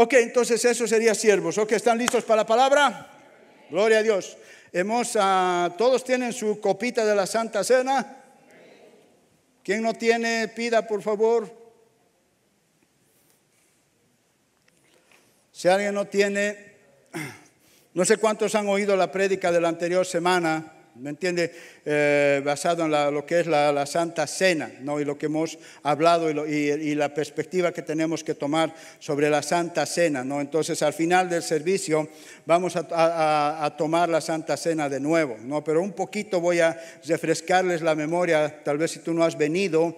Ok, entonces eso sería siervos. Ok, ¿están listos para la palabra? Gloria a Dios. Todos tienen su copita de la Santa Cena. ¿Quién no tiene, pida por favor? Si alguien no tiene, no sé cuántos han oído la prédica de la anterior semana, ¿me entiende? Basado en lo que es la Santa Cena, ¿no? Y lo que hemos hablado y la perspectiva que tenemos que tomar sobre la Santa Cena, ¿no? Entonces al final del servicio vamos a tomar la Santa Cena de nuevo, ¿no? Pero un poquito voy a refrescarles la memoria, tal vez si tú no has venido,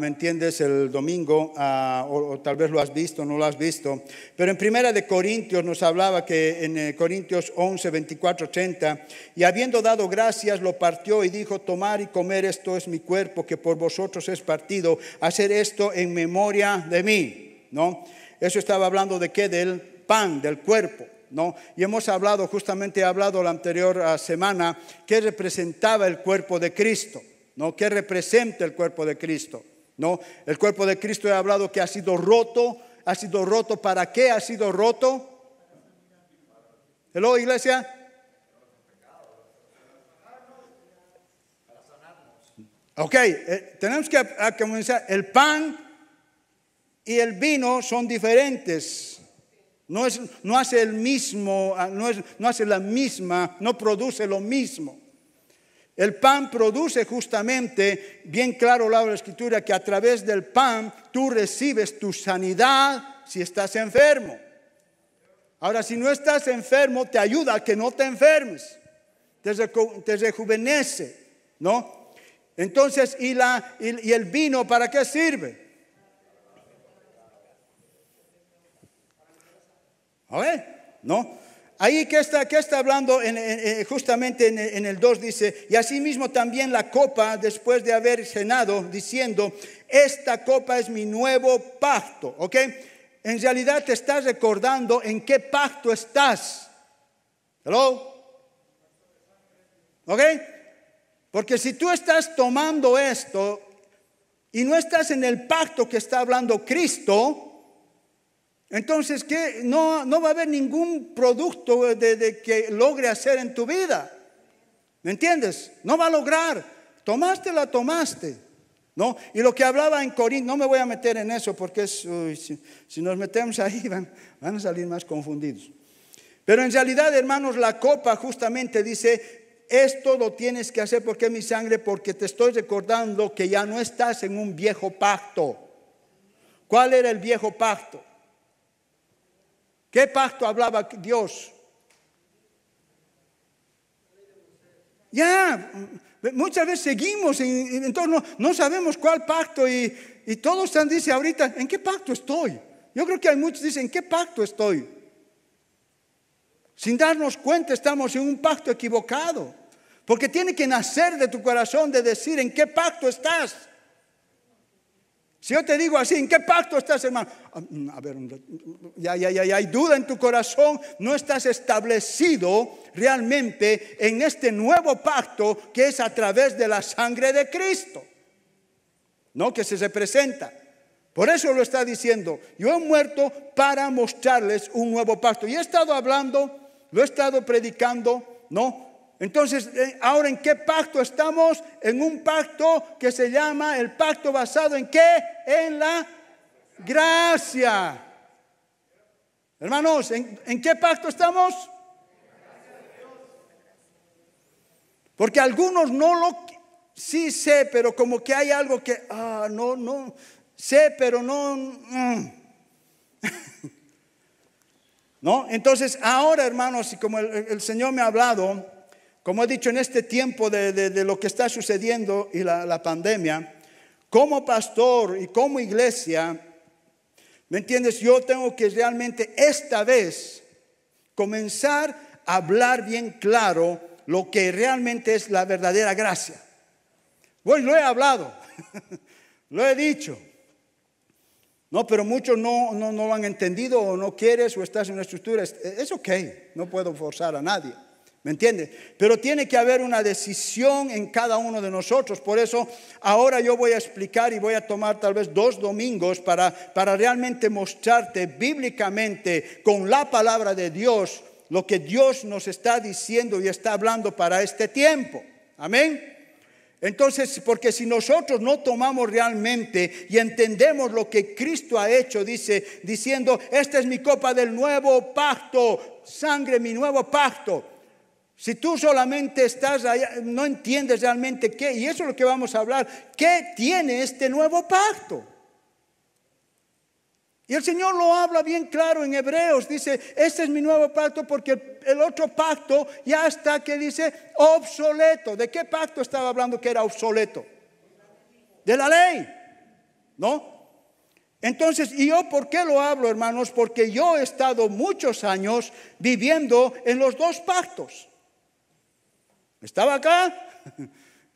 ¿me entiendes? El domingo, o tal vez lo has visto, no lo has visto. Pero en Primera de Corintios nos hablaba que en Corintios 11, 24, 30, y habiendo dado gracias, lo partió y dijo: tomar y comer, esto es mi cuerpo, que por vosotros es partido. Hacer esto en memoria de mí, ¿no? Eso estaba hablando de qué, del pan, del cuerpo, ¿no? Y hemos hablado, justamente he hablado la anterior semana, qué representaba el cuerpo de Cristo, ¿no? ¿Qué representa el cuerpo de Cristo? ¿No? El cuerpo de Cristo he hablado que ha sido roto. ¿Ha sido roto para qué? ¿Ha sido roto? ¿Hello, iglesia? Ok, tenemos que comenzar. El pan y el vino son diferentes. No hace el mismo, no hace la misma, no produce lo mismo. El pan produce justamente, bien claro la Escritura, que a través del pan tú recibes tu sanidad si estás enfermo. Ahora, si no estás enfermo, te ayuda a que no te enfermes, te rejuvenece, ¿no? Entonces, ¿y el vino para qué sirve? A ver, ¿no? Ahí que está hablando justamente en el 2 dice: y asimismo también la copa después de haber cenado, diciendo: esta copa es mi nuevo pacto. ¿Ok? En realidad te estás recordando en qué pacto estás. ¿Hello? ¿Ok? Porque si tú estás tomando esto y no estás en el pacto que está hablando Cristo, entonces, ¿qué? No va a haber ningún producto de que logre hacer en tu vida. ¿Me entiendes? No va a lograr. Tomaste, ¿no? Y lo que hablaba en Corintios, no me voy a meter en eso porque si nos metemos ahí van a salir más confundidos. Pero en realidad, hermanos, la copa justamente dice: esto lo tienes que hacer porque es mi sangre, porque te estoy recordando que ya no estás en un viejo pacto. ¿Cuál era el viejo pacto? ¿Qué pacto hablaba Dios? Ya, muchas veces seguimos, entonces no sabemos cuál pacto y todos dicen ahorita: ¿en qué pacto estoy? Yo creo que hay muchos que dicen: ¿en qué pacto estoy? Sin darnos cuenta estamos en un pacto equivocado, porque tiene que nacer de tu corazón de decir: ¿en qué pacto estás? Si yo te digo así: ¿en qué pacto estás, hermano? A ver, ya hay duda en tu corazón. No estás establecido realmente en este nuevo pacto que es a través de la sangre de Cristo, ¿no? Que se representa. Por eso lo está diciendo: yo he muerto para mostrarles un nuevo pacto. Y he estado hablando, lo he estado predicando, ¿no? Entonces, ahora, ¿en qué pacto estamos? En un pacto que se llama el pacto basado ¿en qué? En la gracia. Hermanos, ¿en qué pacto estamos? Porque algunos sí sé, pero como que hay algo que, no, sé, pero no. ¿No? Entonces, ahora, hermanos, y como el Señor me ha hablado, como he dicho, en este tiempo de lo que está sucediendo y la pandemia, como pastor y como iglesia, ¿me entiendes? Yo tengo que realmente esta vez comenzar a hablar bien claro lo que realmente es la verdadera gracia. Bueno, lo he hablado, lo he dicho. No, pero muchos no lo han entendido, o no quieres, o estás en una estructura. Es ok, no puedo forzar a nadie. ¿Me entiende? Pero tiene que haber una decisión en cada uno de nosotros. Por eso ahora yo voy a explicar y voy a tomar tal vez 2 domingos para realmente mostrarte bíblicamente con la palabra de Dios lo que Dios nos está diciendo y está hablando para este tiempo. Amén. Entonces, porque si nosotros no tomamos realmente y entendemos lo que Cristo ha hecho, diciendo, esta es mi copa del nuevo pacto, sangre, mi nuevo pacto. Si tú solamente estás allá, no entiendes realmente qué, y eso es lo que vamos a hablar, ¿qué tiene este nuevo pacto? Y el Señor lo habla bien claro en Hebreos, dice, este es mi nuevo pacto porque el otro pacto ya está, que dice, obsoleto. ¿De qué pacto estaba hablando que era obsoleto? De la ley, ¿no? Entonces, ¿y yo por qué lo hablo, hermanos? Porque yo he estado muchos años viviendo en los 2 pactos. Estaba acá,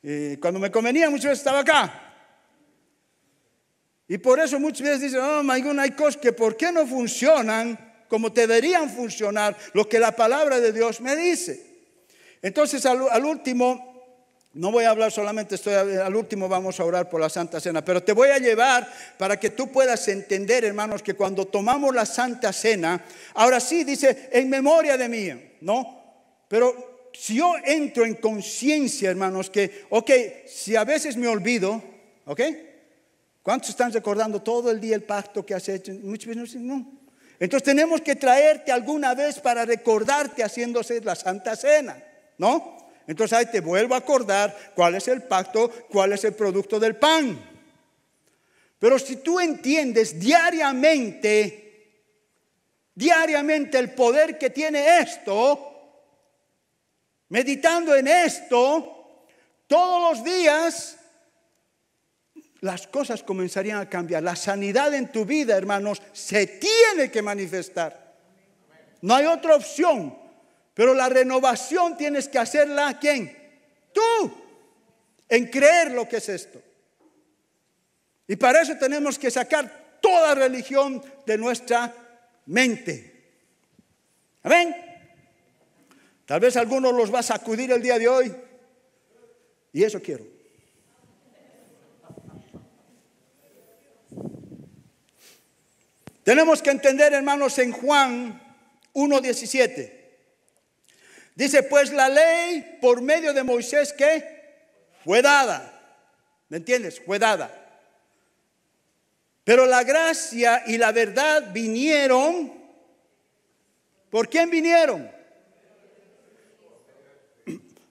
y cuando me convenía muchas veces estaba acá. Y por eso muchas veces dicen, oh my God, hay cosas que ¿por qué no funcionan como deberían funcionar? Lo que la palabra de Dios me dice. Entonces al último, no voy a hablar solamente, al último vamos a orar por la Santa Cena, pero te voy a llevar para que tú puedas entender, hermanos, que cuando tomamos la Santa Cena, ahora sí dice, en memoria de mí, ¿no? Pero si yo entro en conciencia, hermanos, que, ok, si a veces me olvido, ok, ¿cuántos están recordando todo el día el pacto que has hecho? Muchas veces no. Entonces tenemos que traerte alguna vez para recordarte haciéndose la Santa Cena, ¿no? Entonces ahí te vuelvo a acordar cuál es el pacto, cuál es el producto del pan. Pero si tú entiendes diariamente el poder que tiene esto, meditando en esto, todos los días, las cosas comenzarían a cambiar. La sanidad en tu vida, hermanos, se tiene que manifestar. No hay otra opción. Pero la renovación tienes que hacerla, ¿quién? Tú. En creer lo que es esto. Y para eso tenemos que sacar toda religión de nuestra mente. Amén. Tal vez algunos los va a sacudir el día de hoy. Y eso quiero. Tenemos que entender, hermanos, en Juan 1:17. Dice, pues la ley por medio de Moisés, ¿qué? Fue dada. ¿Me entiendes? Fue dada. Pero la gracia y la verdad vinieron. ¿Por quién vinieron?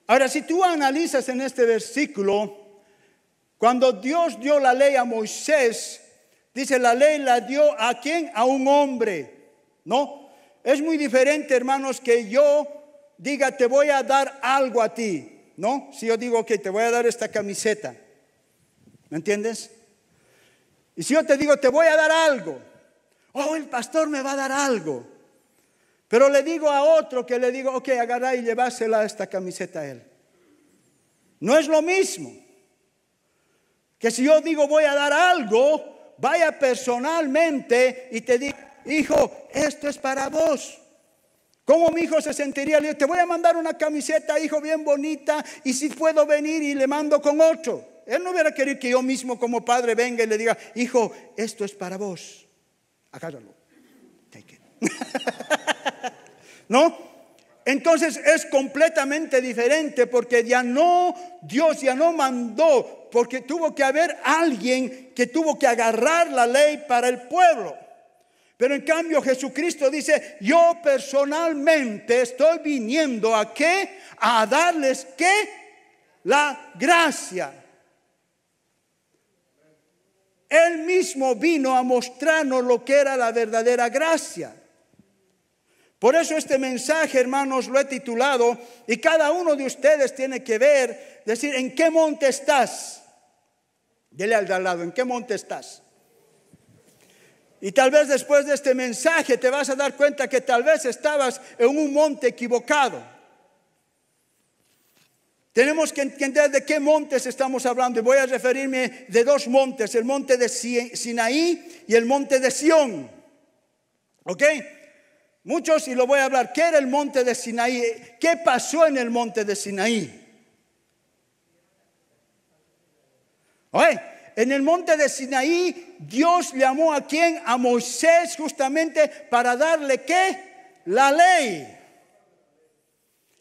Ahora, si tú analizas en este versículo, cuando Dios dio la ley a Moisés, dice, la ley la dio ¿a quién? A un hombre, ¿no? Es muy diferente, hermanos, que yo diga, te voy a dar algo a ti, ¿no? Si yo digo, ok, te voy a dar esta camiseta, ¿me entiendes? Y si yo te digo, te voy a dar algo, oh, el pastor me va a dar algo. Pero le digo a otro que le digo, ok, agarra y llevásela esta camiseta a él. No es lo mismo que si yo digo voy a dar algo, vaya personalmente y te diga, hijo, esto es para vos. ¿Cómo mi hijo se sentiría? Le digo, te voy a mandar una camiseta, hijo, bien bonita, y si puedo venir y le mando con otro. Él no hubiera querido que yo mismo como padre venga y le diga, hijo, esto es para vos. Agárralo. Take it. ¿No? Entonces es completamente diferente porque Dios ya no mandó, porque tuvo que haber alguien que tuvo que agarrar la ley para el pueblo. Pero en cambio Jesucristo dice, yo personalmente estoy viniendo ¿a qué? A darles ¿qué? La gracia. Él mismo vino a mostrarnos lo que era la verdadera gracia. Por eso este mensaje, hermanos, lo he titulado, y cada uno de ustedes tiene que ver, decir, ¿en qué monte estás? Dile al de al lado, ¿en qué monte estás? Y tal vez después de este mensaje te vas a dar cuenta que tal vez estabas en un monte equivocado. Tenemos que entender de qué montes estamos hablando, y voy a referirme de 2 montes, el monte de Sinaí y el monte de Sión. ¿Ok? Muchos, y lo voy a hablar, ¿qué era el monte de Sinaí? ¿Qué pasó en el monte de Sinaí? Oye, en el monte de Sinaí, Dios llamó ¿a quién? A Moisés, justamente para darle ¿qué? La ley.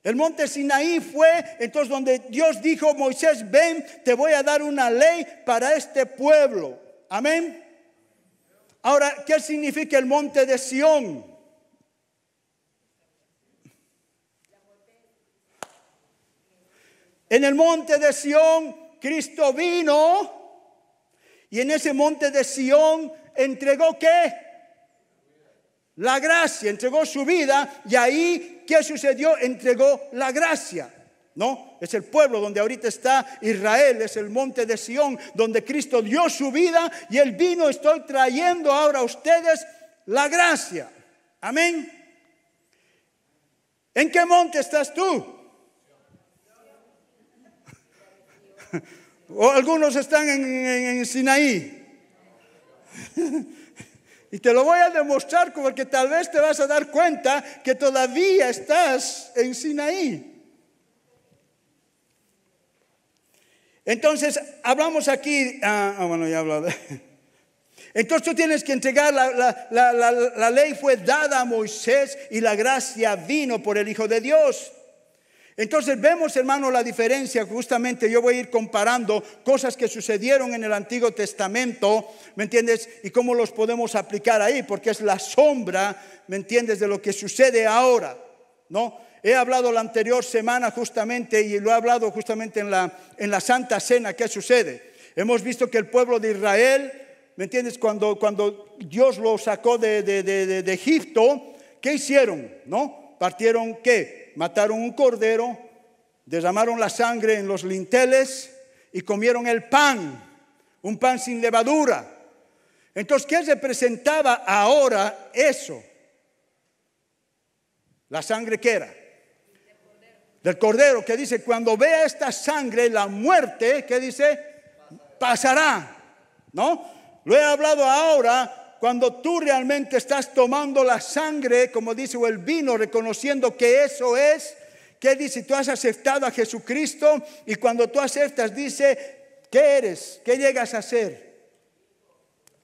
El monte Sinaí fue entonces donde Dios dijo: Moisés, ven, te voy a dar una ley para este pueblo. Amén. Ahora, ¿qué significa el monte de Sión? En el monte de Sión, Cristo vino, y en ese monte de Sión entregó ¿qué? La gracia, entregó su vida, y ahí, ¿qué sucedió? Entregó la gracia, ¿no? Es el pueblo donde ahorita está Israel, es el monte de Sión, donde Cristo dio su vida, y Él vino, estoy trayendo ahora a ustedes la gracia. Amén. ¿En qué monte estás tú? O algunos están en Sinaí. Y te lo voy a demostrar porque tal vez te vas a dar cuenta que todavía estás en Sinaí. Entonces, hablamos aquí, bueno, ya he hablado. Entonces tú tienes que entregar, la ley fue dada a Moisés y la gracia vino por el Hijo de Dios. Entonces vemos, hermano, la diferencia. Justamente yo voy a ir comparando cosas que sucedieron en el Antiguo Testamento, ¿me entiendes? Y cómo los podemos aplicar ahí, porque es la sombra, ¿me entiendes?, de lo que sucede ahora, ¿no? He hablado la anterior semana justamente, y lo he hablado justamente en la Santa Cena. ¿Qué sucede? Hemos visto que el pueblo de Israel, ¿me entiendes?, cuando Dios lo sacó de Egipto, ¿qué hicieron? ¿No? Partieron, ¿qué? Mataron un cordero, derramaron la sangre en los linteles y comieron el pan, un pan sin levadura. Entonces, ¿qué representaba ahora eso? La sangre, ¿qué era? Del cordero, que dice: cuando vea esta sangre, la muerte, ¿qué dice? Pasará, ¿no? Lo he hablado ahora. Cuando tú realmente estás tomando la sangre, como dice, o el vino, reconociendo que eso es, ¿qué dice? Tú has aceptado a Jesucristo, y cuando tú aceptas, dice, ¿qué eres? ¿Qué llegas a ser?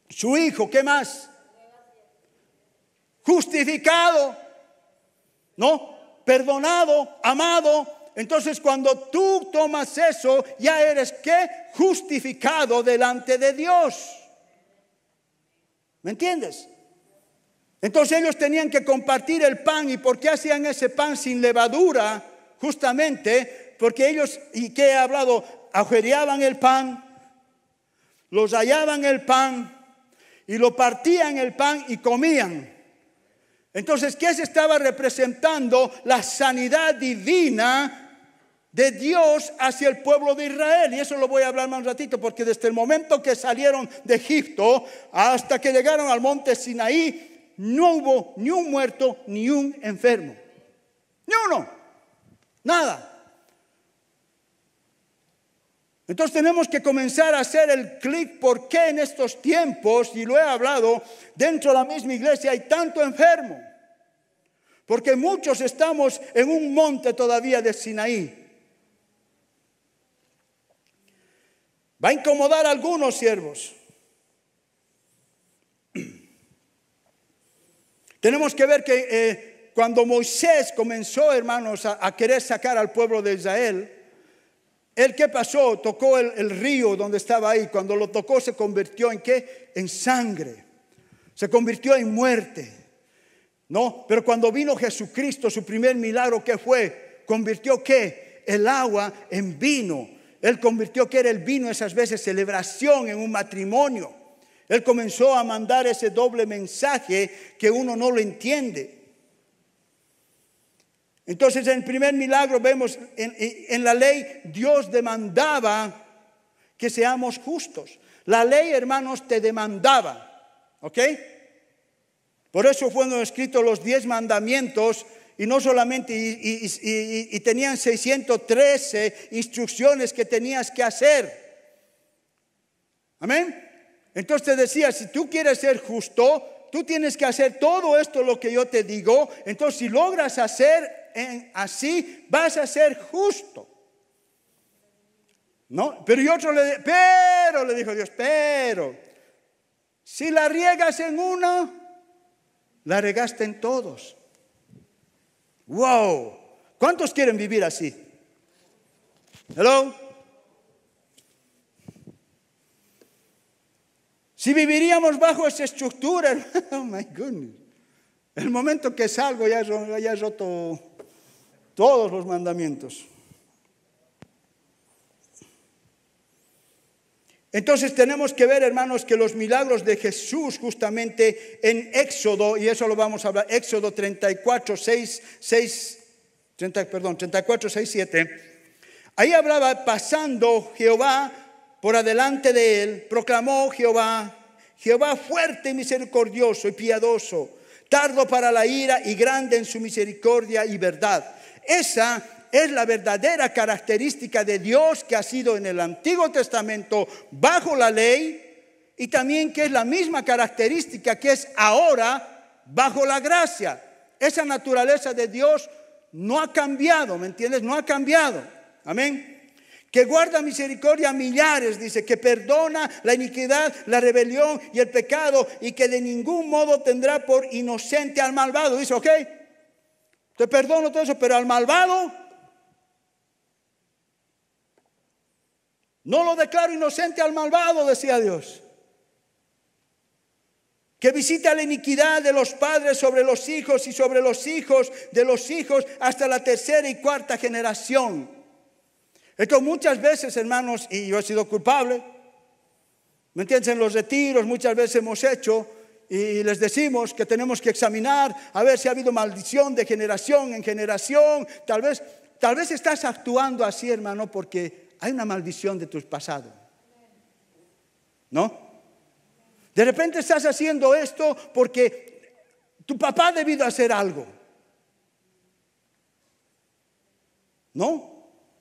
Su hijo. ¿Qué más? Justificado, ¿no? Perdonado, amado. Entonces, cuando tú tomas eso, ya eres ¿qué? Justificado delante de Dios. ¿Me entiendes? Entonces ellos tenían que compartir el pan. ¿Y por qué hacían ese pan sin levadura? Justamente porque ellos, ¿y qué he hablado? Agujereaban el pan, los rayaban el pan y lo partían el pan y comían. Entonces, ¿qué se estaba representando? La sanidad divina de Dios hacia el pueblo de Israel. Y eso lo voy a hablar más un ratito, porque desde el momento que salieron de Egipto hasta que llegaron al monte Sinaí, no hubo ni un muerto ni un enfermo. Ni uno. Nada. Entonces tenemos que comenzar a hacer el clic. ¿Por qué en estos tiempos, y lo he hablado, dentro de la misma iglesia hay tanto enfermo? Porque muchos estamos en un monte todavía de Sinaí. Va a incomodar a algunos siervos. Tenemos que ver que cuando Moisés comenzó, hermanos, a querer sacar al pueblo de Israel, ¿él qué pasó? Tocó el río donde estaba ahí. Cuando lo tocó, se convirtió en ¿qué? En sangre. Se convirtió en muerte, ¿no? Pero cuando vino Jesucristo, su primer milagro, ¿qué fue? Convirtió ¿qué? El agua en vino. Él convirtió que era el vino esas veces celebración en un matrimonio. Él comenzó a mandar ese doble mensaje que uno no lo entiende. Entonces, en el primer milagro vemos en la ley, Dios demandaba que seamos justos. La ley, hermanos, te demandaba, ¿ok? Por eso fueron escritos los 10 mandamientos. Y no solamente, y tenían 613 instrucciones que tenías que hacer. Amén. Entonces te decía, si tú quieres ser justo, tú tienes que hacer todo esto lo que yo te digo. Entonces si logras hacer así, vas a ser justo. ¿No? Pero le dijo Dios, pero si la riegas en uno, la regaste en todos. Wow. ¿Cuántos quieren vivir así? Hello. Si viviríamos bajo esa estructura, oh my goodness. El momento que salgo ya he roto todos los mandamientos. Entonces tenemos que ver, hermanos, que los milagros de Jesús justamente en Éxodo, y eso lo vamos a hablar, Éxodo 34, 6, 7. Ahí hablaba, pasando Jehová por adelante de él, proclamó Jehová fuerte y misericordioso y piadoso, tardo para la ira y grande en su misericordia y verdad. Esa es la verdadera característica de Dios que ha sido en el Antiguo Testamento bajo la ley, y también que es la misma característica que es ahora bajo la gracia. Esa naturaleza de Dios no ha cambiado, ¿me entiendes? No ha cambiado. Amén. Que guarda misericordia a millares, dice, que perdona la iniquidad, la rebelión y el pecado, y que de ningún modo tendrá por inocente al malvado. Dice, ok, te perdono todo eso, pero al malvado no lo declaro inocente al malvado, decía Dios. Que visita la iniquidad de los padres sobre los hijos y sobre los hijos de los hijos hasta la tercera y cuarta generación. Esto muchas veces, hermanos, y yo he sido culpable, ¿me entiendes? En los retiros muchas veces hemos hecho y les decimos que tenemos que examinar a ver si ha habido maldición de generación en generación. Tal vez estás actuando así, hermano, porque hay una maldición de tu pasado, ¿no? De repente estás haciendo esto porque tu papá ha debido hacer algo, ¿no?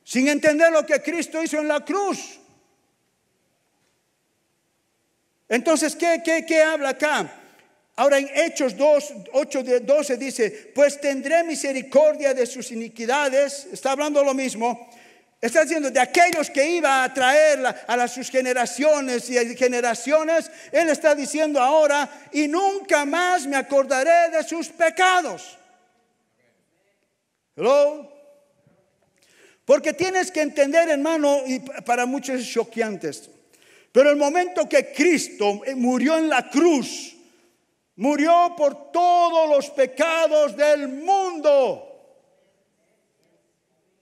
Sin entender lo que Cristo hizo en la cruz. Entonces, ¿qué habla acá? Ahora en Hechos 8-12 dice, pues tendré misericordia de sus iniquidades. Está hablando lo mismo. Está diciendo de aquellos que iba a traer a sus generaciones y generaciones. Él está diciendo ahora, y nunca más me acordaré de sus pecados. Hello. Porque tienes que entender, hermano, y para muchos es choqueante esto, pero el momento que Cristo murió en la cruz, murió por todos los pecados del mundo.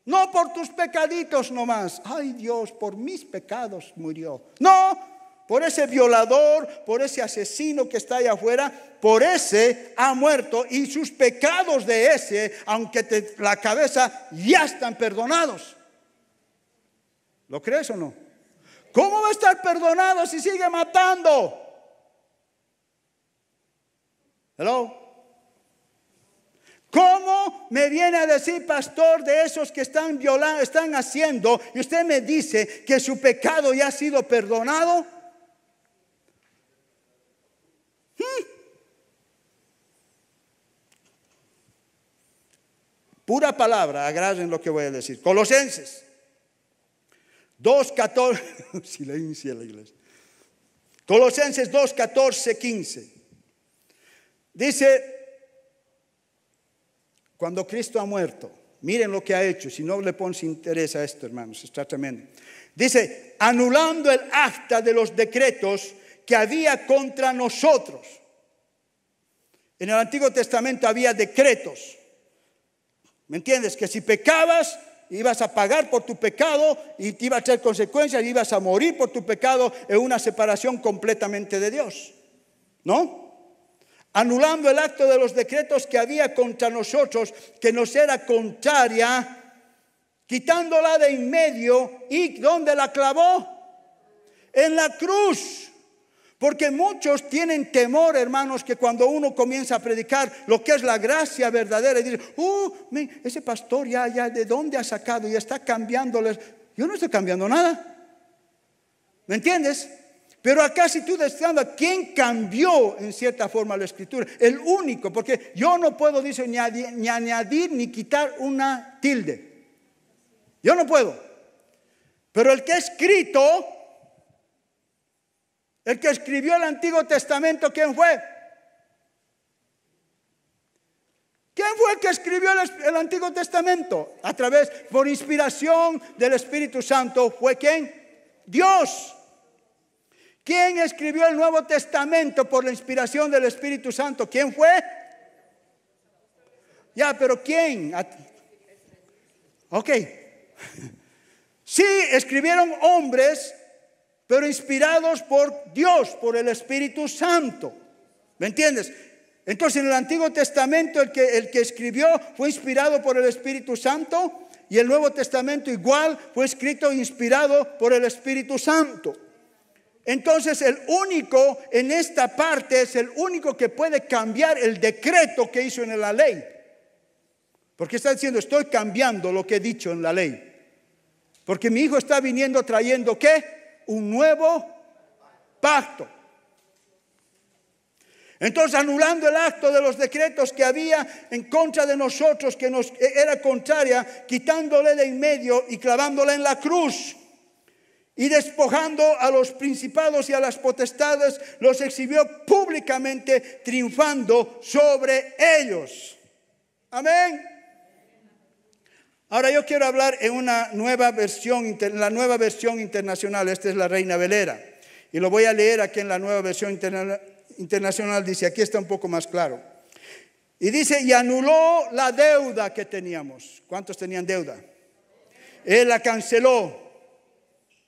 No por tus pecaditos nomás. Ay, Dios, por mis pecados murió. No, por ese violador, por ese asesino que está allá afuera, por ese ha muerto, y sus pecados de ese, aunque la cabeza, ya están perdonados. ¿Lo crees o no? ¿Cómo va a estar perdonado si sigue matando? Hello. ¿Cómo me viene a decir, pastor, de esos que están violando, están haciendo, y usted me dice que su pecado ya ha sido perdonado? Pura palabra, agarren lo que voy a decir. Colosenses 2:14. Silencia la iglesia. Colosenses 2:14-15. Dice, cuando Cristo ha muerto, miren lo que ha hecho. Si no le pones interés a esto, hermanos, está tremendo. Dice, anulando el acta de los decretos que había contra nosotros. En el Antiguo Testamento había decretos. ¿Me entiendes? Que si pecabas, ibas a pagar por tu pecado y te iba a traer consecuencias, ibas a morir por tu pecado en una separación completamente de Dios. ¿No? Anulando el acto de los decretos que había contra nosotros, que nos era contraria, quitándola de en medio. ¿Y dónde la clavó? En la cruz. Porque muchos tienen temor, hermanos, que cuando uno comienza a predicar lo que es la gracia verdadera, y dice, ese pastor ya ¿de dónde ha sacado? Y está cambiándoles. Yo no estoy cambiando nada. ¿Me entiendes? Pero acá si tú estás, ¿quién cambió en cierta forma la escritura? El único, porque yo no puedo, dice, ni añadir ni quitar una tilde. Yo no puedo. Pero el que ha escrito, el que escribió el Antiguo Testamento, ¿quién fue? ¿Quién fue el que escribió el Antiguo Testamento? A través, por inspiración del Espíritu Santo, ¿fue quién? Dios. ¿Quién escribió el Nuevo Testamento por la inspiración del Espíritu Santo? ¿Quién fue? Ya, pero ¿quién? Ok. Sí, escribieron hombres, pero inspirados por Dios, por el Espíritu Santo. ¿Me entiendes? Entonces en el Antiguo Testamento el que escribió fue inspirado por el Espíritu Santo, y el Nuevo Testamento igual fue escrito e inspirado por el Espíritu Santo. Entonces el único en esta parte es el único que puede cambiar el decreto que hizo en la ley. Porque está diciendo, estoy cambiando lo que he dicho en la ley. Porque mi hijo está viniendo trayendo ¿qué? Un nuevo pacto. Entonces anulando el acto de los decretos que había en contra de nosotros, que nos era contraria, quitándole de en medio y clavándola en la cruz. Y despojando a los principados y a las potestades, los exhibió públicamente, triunfando sobre ellos. Amén. Ahora yo quiero hablar en una nueva versión, la nueva versión internacional. Esta es la Reina Valera. Y lo voy a leer aquí en la nueva versión internacional. Dice, aquí está un poco más claro. Y dice, y anuló la deuda que teníamos. ¿Cuántos tenían deuda? Él la canceló.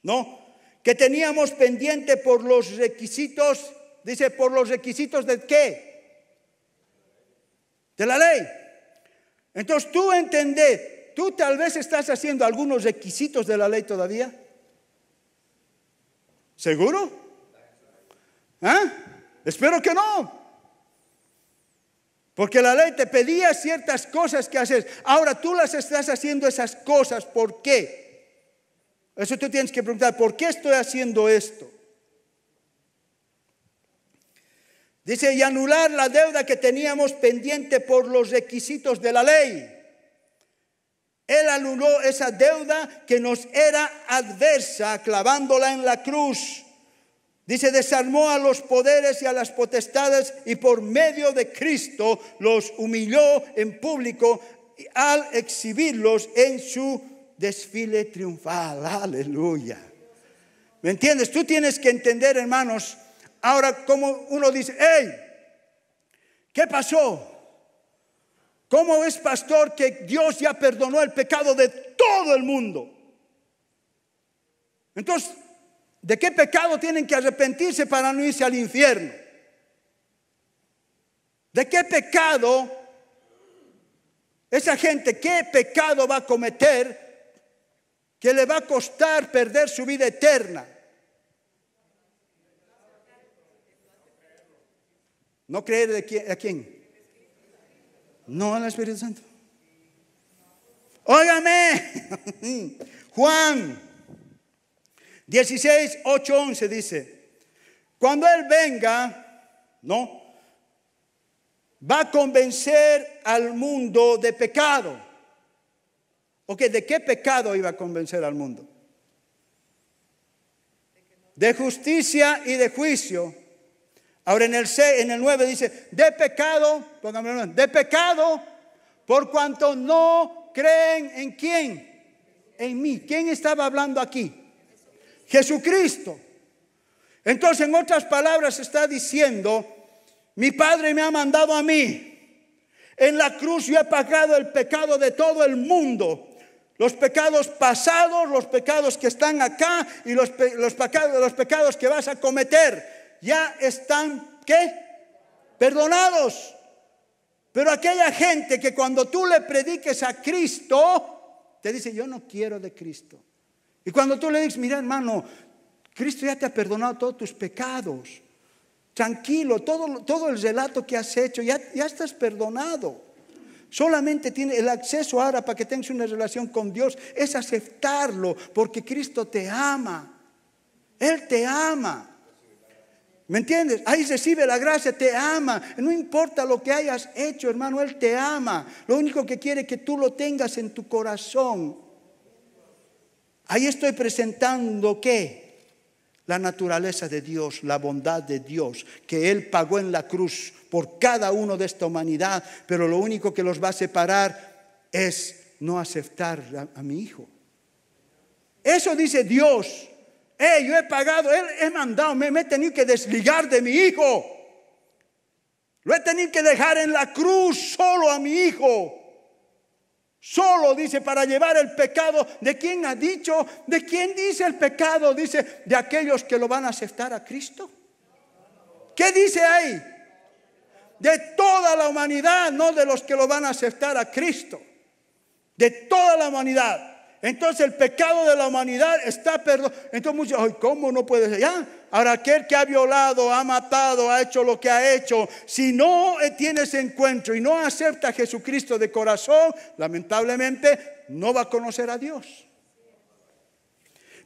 ¿No? Que teníamos pendiente por los requisitos, dice, por los requisitos de ¿qué? De la ley. Entonces tú entendés, tú tal vez estás haciendo algunos requisitos de la ley todavía. ¿Seguro? ¿Ah? Espero que no. Porque la ley te pedía ciertas cosas que hacer. Ahora tú las estás haciendo esas cosas, ¿por qué? Eso tú tienes que preguntar, ¿por qué estoy haciendo esto? Dice, y anular la deuda que teníamos pendiente por los requisitos de la ley. Él anuló esa deuda que nos era adversa, clavándola en la cruz. Dice, desarmó a los poderes y a las potestades y por medio de Cristo los humilló en público al exhibirlos en su desfile triunfal. Aleluya. ¿Me entiendes? Tú tienes que entender, hermanos. Ahora, como uno dice, hey, ¿qué pasó? ¿Cómo es, pastor, que Dios ya perdonó el pecado de todo el mundo? Entonces, ¿de qué pecado tienen que arrepentirse para no irse al infierno? ¿De qué pecado esa gente, qué pecado va a cometer que le va a costar perder su vida eterna? ¿No creer a quién? No al Espíritu Santo. Óigame. Juan 16, 8, 11 dice, cuando Él venga, ¿no? Va a convencer al mundo de pecado. Ok, ¿de qué pecado iba a convencer al mundo? De justicia y de juicio. Ahora en el 9 dice, de pecado, pónganme, de pecado, por cuanto no creen en quién, en mí. ¿Quién estaba hablando aquí? Jesucristo. Entonces, en otras palabras, está diciendo, mi Padre me ha mandado a mí. En la cruz yo he pagado el pecado de todo el mundo. Los pecados pasados, los pecados que están acá y los pecados que vas a cometer ya están, ¿qué? Perdonados. Pero aquella gente que cuando tú le prediques a Cristo, te dice, yo no quiero de Cristo. Y cuando tú le dices, mira hermano, Cristo ya te ha perdonado todos tus pecados. Tranquilo, todo el relato que has hecho, ya estás perdonado. Solamente tiene el acceso ahora para que tengas una relación con Dios, es aceptarlo, porque Cristo te ama. Él te ama. ¿Me entiendes? Ahí recibe la gracia, te ama. No importa lo que hayas hecho, hermano, Él te ama. Lo único que quiere es que tú lo tengas en tu corazón. Ahí estoy presentando, ¿qué? La naturaleza de Dios, la bondad de Dios, que Él pagó en la cruz por cada uno de esta humanidad, pero lo único que los va a separar es no aceptar a mi hijo. Eso dice Dios. Yo he pagado, Él he mandado, me he tenido que desligar de mi hijo. Lo he tenido que dejar en la cruz solo a mi hijo. Solo, dice, para llevar el pecado. ¿De quién ha dicho? ¿De quién dice el pecado? Dice, de aquellos que lo van a aceptar a Cristo. ¿Qué dice ahí? De toda la humanidad, no de los que lo van a aceptar a Cristo. De toda la humanidad. Entonces el pecado de la humanidad está perdonado. Entonces muchos, ay, ¿cómo no puede ser? Ya, ahora aquel que ha violado, ha matado, ha hecho lo que ha hecho, si no tiene ese encuentro y no acepta a Jesucristo de corazón, lamentablemente no va a conocer a Dios.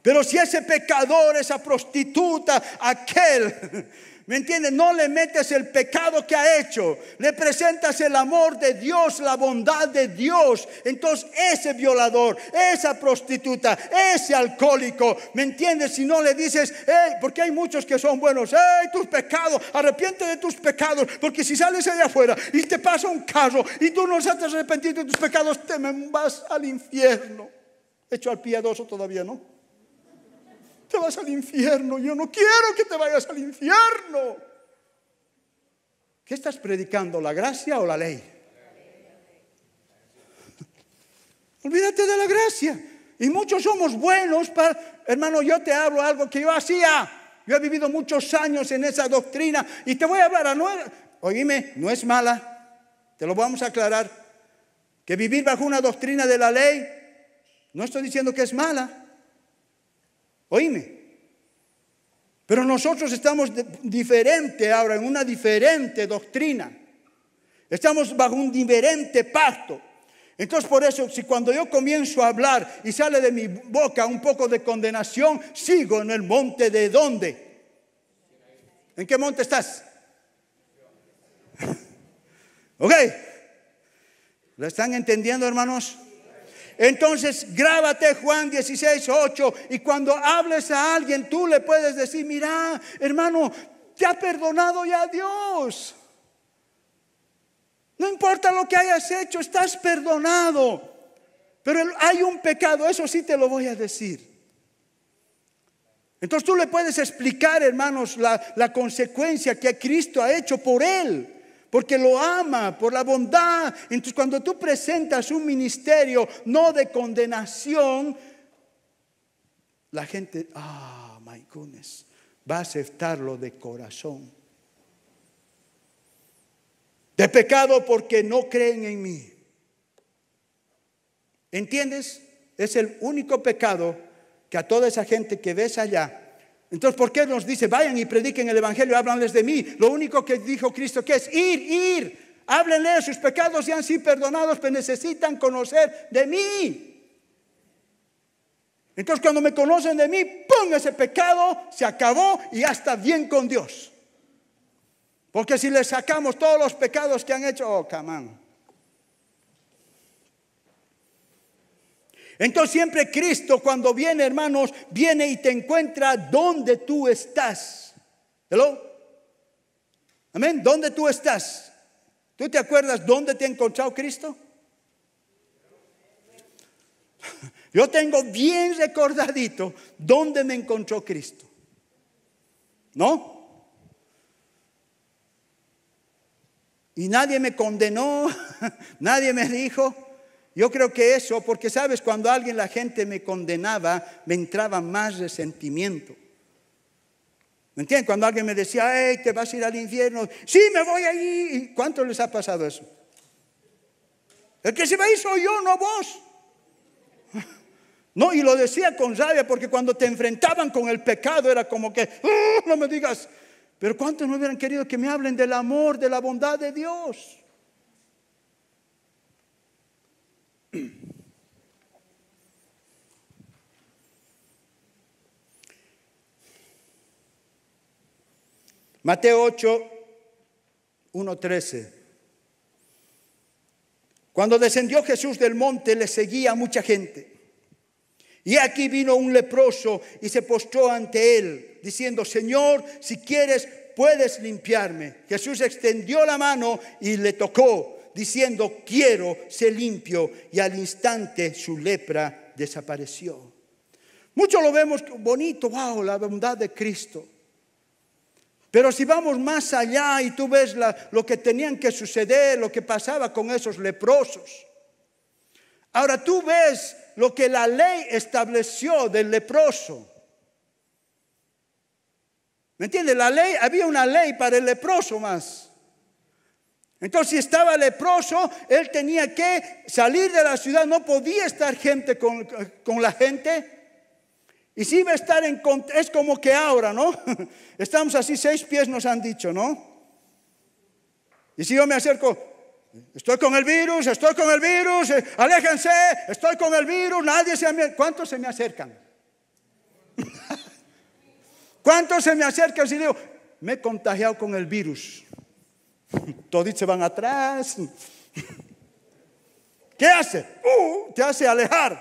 Pero si ese pecador, esa prostituta, aquel, ¿me entiendes? No le metes el pecado que ha hecho, le presentas el amor de Dios, la bondad de Dios. Entonces ese violador, esa prostituta, ese alcohólico, ¿me entiendes? Si no le dices, porque hay muchos que son buenos, tus pecados, arrepiente de tus pecados, porque si sales allá afuera y te pasa un carro y tú no estás arrepentido de tus pecados, te vas al infierno. Hecho al piadoso todavía, ¿no? Te vas al infierno. Yo no quiero que te vayas al infierno. ¿Qué estás predicando? ¿La gracia o la ley? Olvídate de la gracia. Y muchos somos buenos para... Hermano, yo te hablo algo que yo hacía. Yo he vivido muchos años en esa doctrina. Y te voy a hablar. Oíme, no es mala. Te lo vamos a aclarar. Que vivir bajo una doctrina de la ley, no estoy diciendo que es mala. Oíme, pero nosotros estamos diferente ahora, en una diferente doctrina. Estamos bajo un diferente pacto. Entonces por eso, si cuando yo comienzo a hablar y sale de mi boca un poco de condenación, sigo en el monte de ¿dónde? ¿En qué monte estás? ¿Ok? ¿Lo están entendiendo, hermanos? Entonces grábate Juan 16:8 y cuando hables a alguien tú le puedes decir, mira, hermano, te ha perdonado ya Dios. No importa lo que hayas hecho, estás perdonado. Pero hay un pecado, eso sí te lo voy a decir. Entonces tú le puedes explicar, hermanos, la consecuencia que Cristo ha hecho por él. Porque lo ama, por la bondad. Entonces cuando tú presentas un ministerio no de condenación, la gente, my goodness, va a aceptarlo de corazón. De pecado porque no creen en mí. ¿Entiendes? Es el único pecado que a toda esa gente que ves allá. Entonces, ¿por qué nos dice, vayan y prediquen el evangelio, háblanles de mí? Lo único que dijo Cristo, ¿qué es? Ir. Háblenle, sus pecados ya han sido perdonados, pero necesitan conocer de mí. Entonces, cuando me conocen de mí, ¡pum! Ese pecado se acabó y ya está bien con Dios. Porque si les sacamos todos los pecados que han hecho, come on. Entonces siempre Cristo cuando viene, hermanos, viene y te encuentra donde tú estás. ¿Hello? Amén. ¿Dónde tú estás? ¿Tú te acuerdas dónde te ha encontrado Cristo? Yo tengo bien recordadito dónde me encontró Cristo. ¿No? Y nadie me condenó, nadie me dijo. Yo creo que eso, porque sabes, cuando la gente me condenaba, me entraba más resentimiento. ¿Me entiendes? Cuando alguien me decía, te vas a ir al infierno. Sí, me voy allí. ¿Cuánto les ha pasado eso? El que se va a ir soy yo, no vos. No, y lo decía con rabia, porque cuando te enfrentaban con el pecado era como que, no me digas. Pero ¿cuántos no hubieran querido que me hablen del amor, de la bondad de Dios? Mateo 8, 1:13. Cuando descendió Jesús del monte, le seguía mucha gente. Y aquí vino un leproso y se postró ante él, diciendo: Señor, si quieres, puedes limpiarme. Jesús extendió la mano y le tocó, diciendo: quiero, sé limpio. Y al instante su lepra desapareció. Mucho lo vemos bonito, wow, la bondad de Cristo. Pero si vamos más allá y tú ves lo que tenían que suceder, lo que pasaba con esos leprosos. Ahora tú ves lo que la ley estableció del leproso. ¿Me entiendes? La ley, había una ley para el leproso más. Entonces, si estaba leproso, él tenía que salir de la ciudad, no podía estar gente con la gente. Y si iba a estar es como que ahora, ¿no? Estamos así, 6 pies nos han dicho, ¿no? Y si yo me acerco, estoy con el virus, aléjense, estoy con el virus, ¿cuántos se me acercan? ¿Cuántos se me acercan si digo, me he contagiado con el virus? Todos se van atrás. ¿Qué hace? Te hace alejar.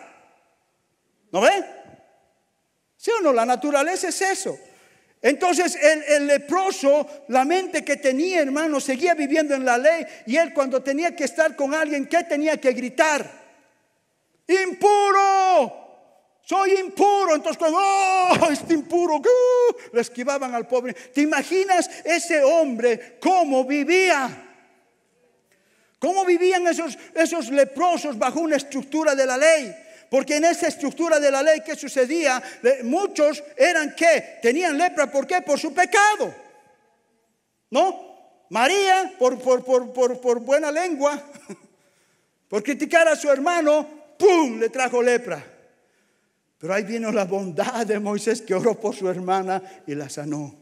¿No ve? ¿Sí o no? La naturaleza es eso. Entonces el leproso, la mente que tenía, hermano, seguía viviendo en la ley. Y él, cuando tenía que estar con alguien, ¿qué tenía que gritar? ¡Impuro! Soy impuro. Entonces cuando, este impuro, le esquivaban al pobre. ¿Te imaginas ese hombre cómo vivía? ¿Cómo vivían esos leprosos bajo una estructura de la ley? Porque en esa estructura de la ley, ¿qué sucedía? Muchos eran ¿qué? Tenían lepra. ¿Por qué? Por su pecado. ¿No? María, por buena lengua, por criticar a su hermano, ¡pum!, le trajo lepra. Pero ahí vino la bondad de Moisés, que oró por su hermana y la sanó.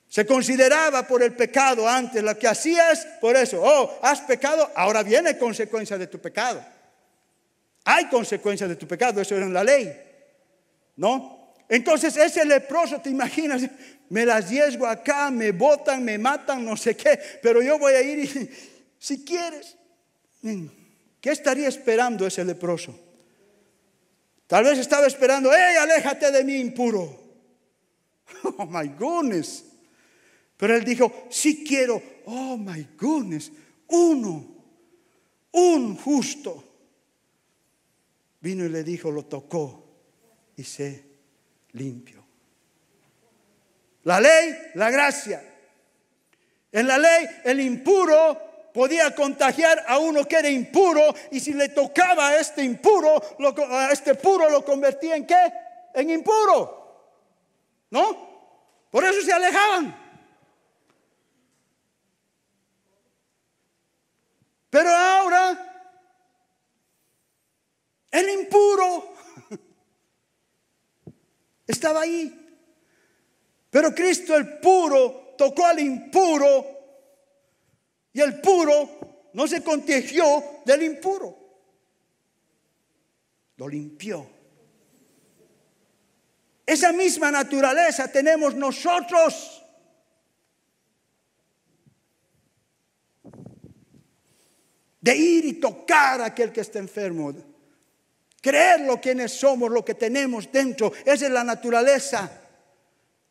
Se consideraba por el pecado antes, lo que hacías por eso. Has pecado, ahora viene consecuencia de tu pecado. Hay consecuencias de tu pecado, eso era en la ley, ¿no? Entonces ese leproso, te imaginas, me las arriesgo acá, me botan, me matan, no sé qué, pero yo voy a ir y, si quieres, ¿qué estaría esperando ese leproso? Tal vez estaba esperando, ¡hey, aléjate de mí, impuro! Oh my goodness. Pero él dijo, sí quiero, oh my goodness, un justo. Vino y le dijo, lo tocó y sé limpio. La ley, la gracia. En la ley, el impuro podía contagiar a uno que era impuro, y si le tocaba a este impuro, a este puro lo convertía en ¿qué? En impuro. ¿No? Por eso se alejaban. Pero ahora el impuro estaba ahí. Pero Cristo, el puro, tocó al impuro, y el puro no se contagió del impuro. Lo limpió. Esa misma naturaleza tenemos nosotros. De ir y tocar a aquel que está enfermo. Creer lo quienes somos, lo que tenemos dentro. Esa es la naturaleza.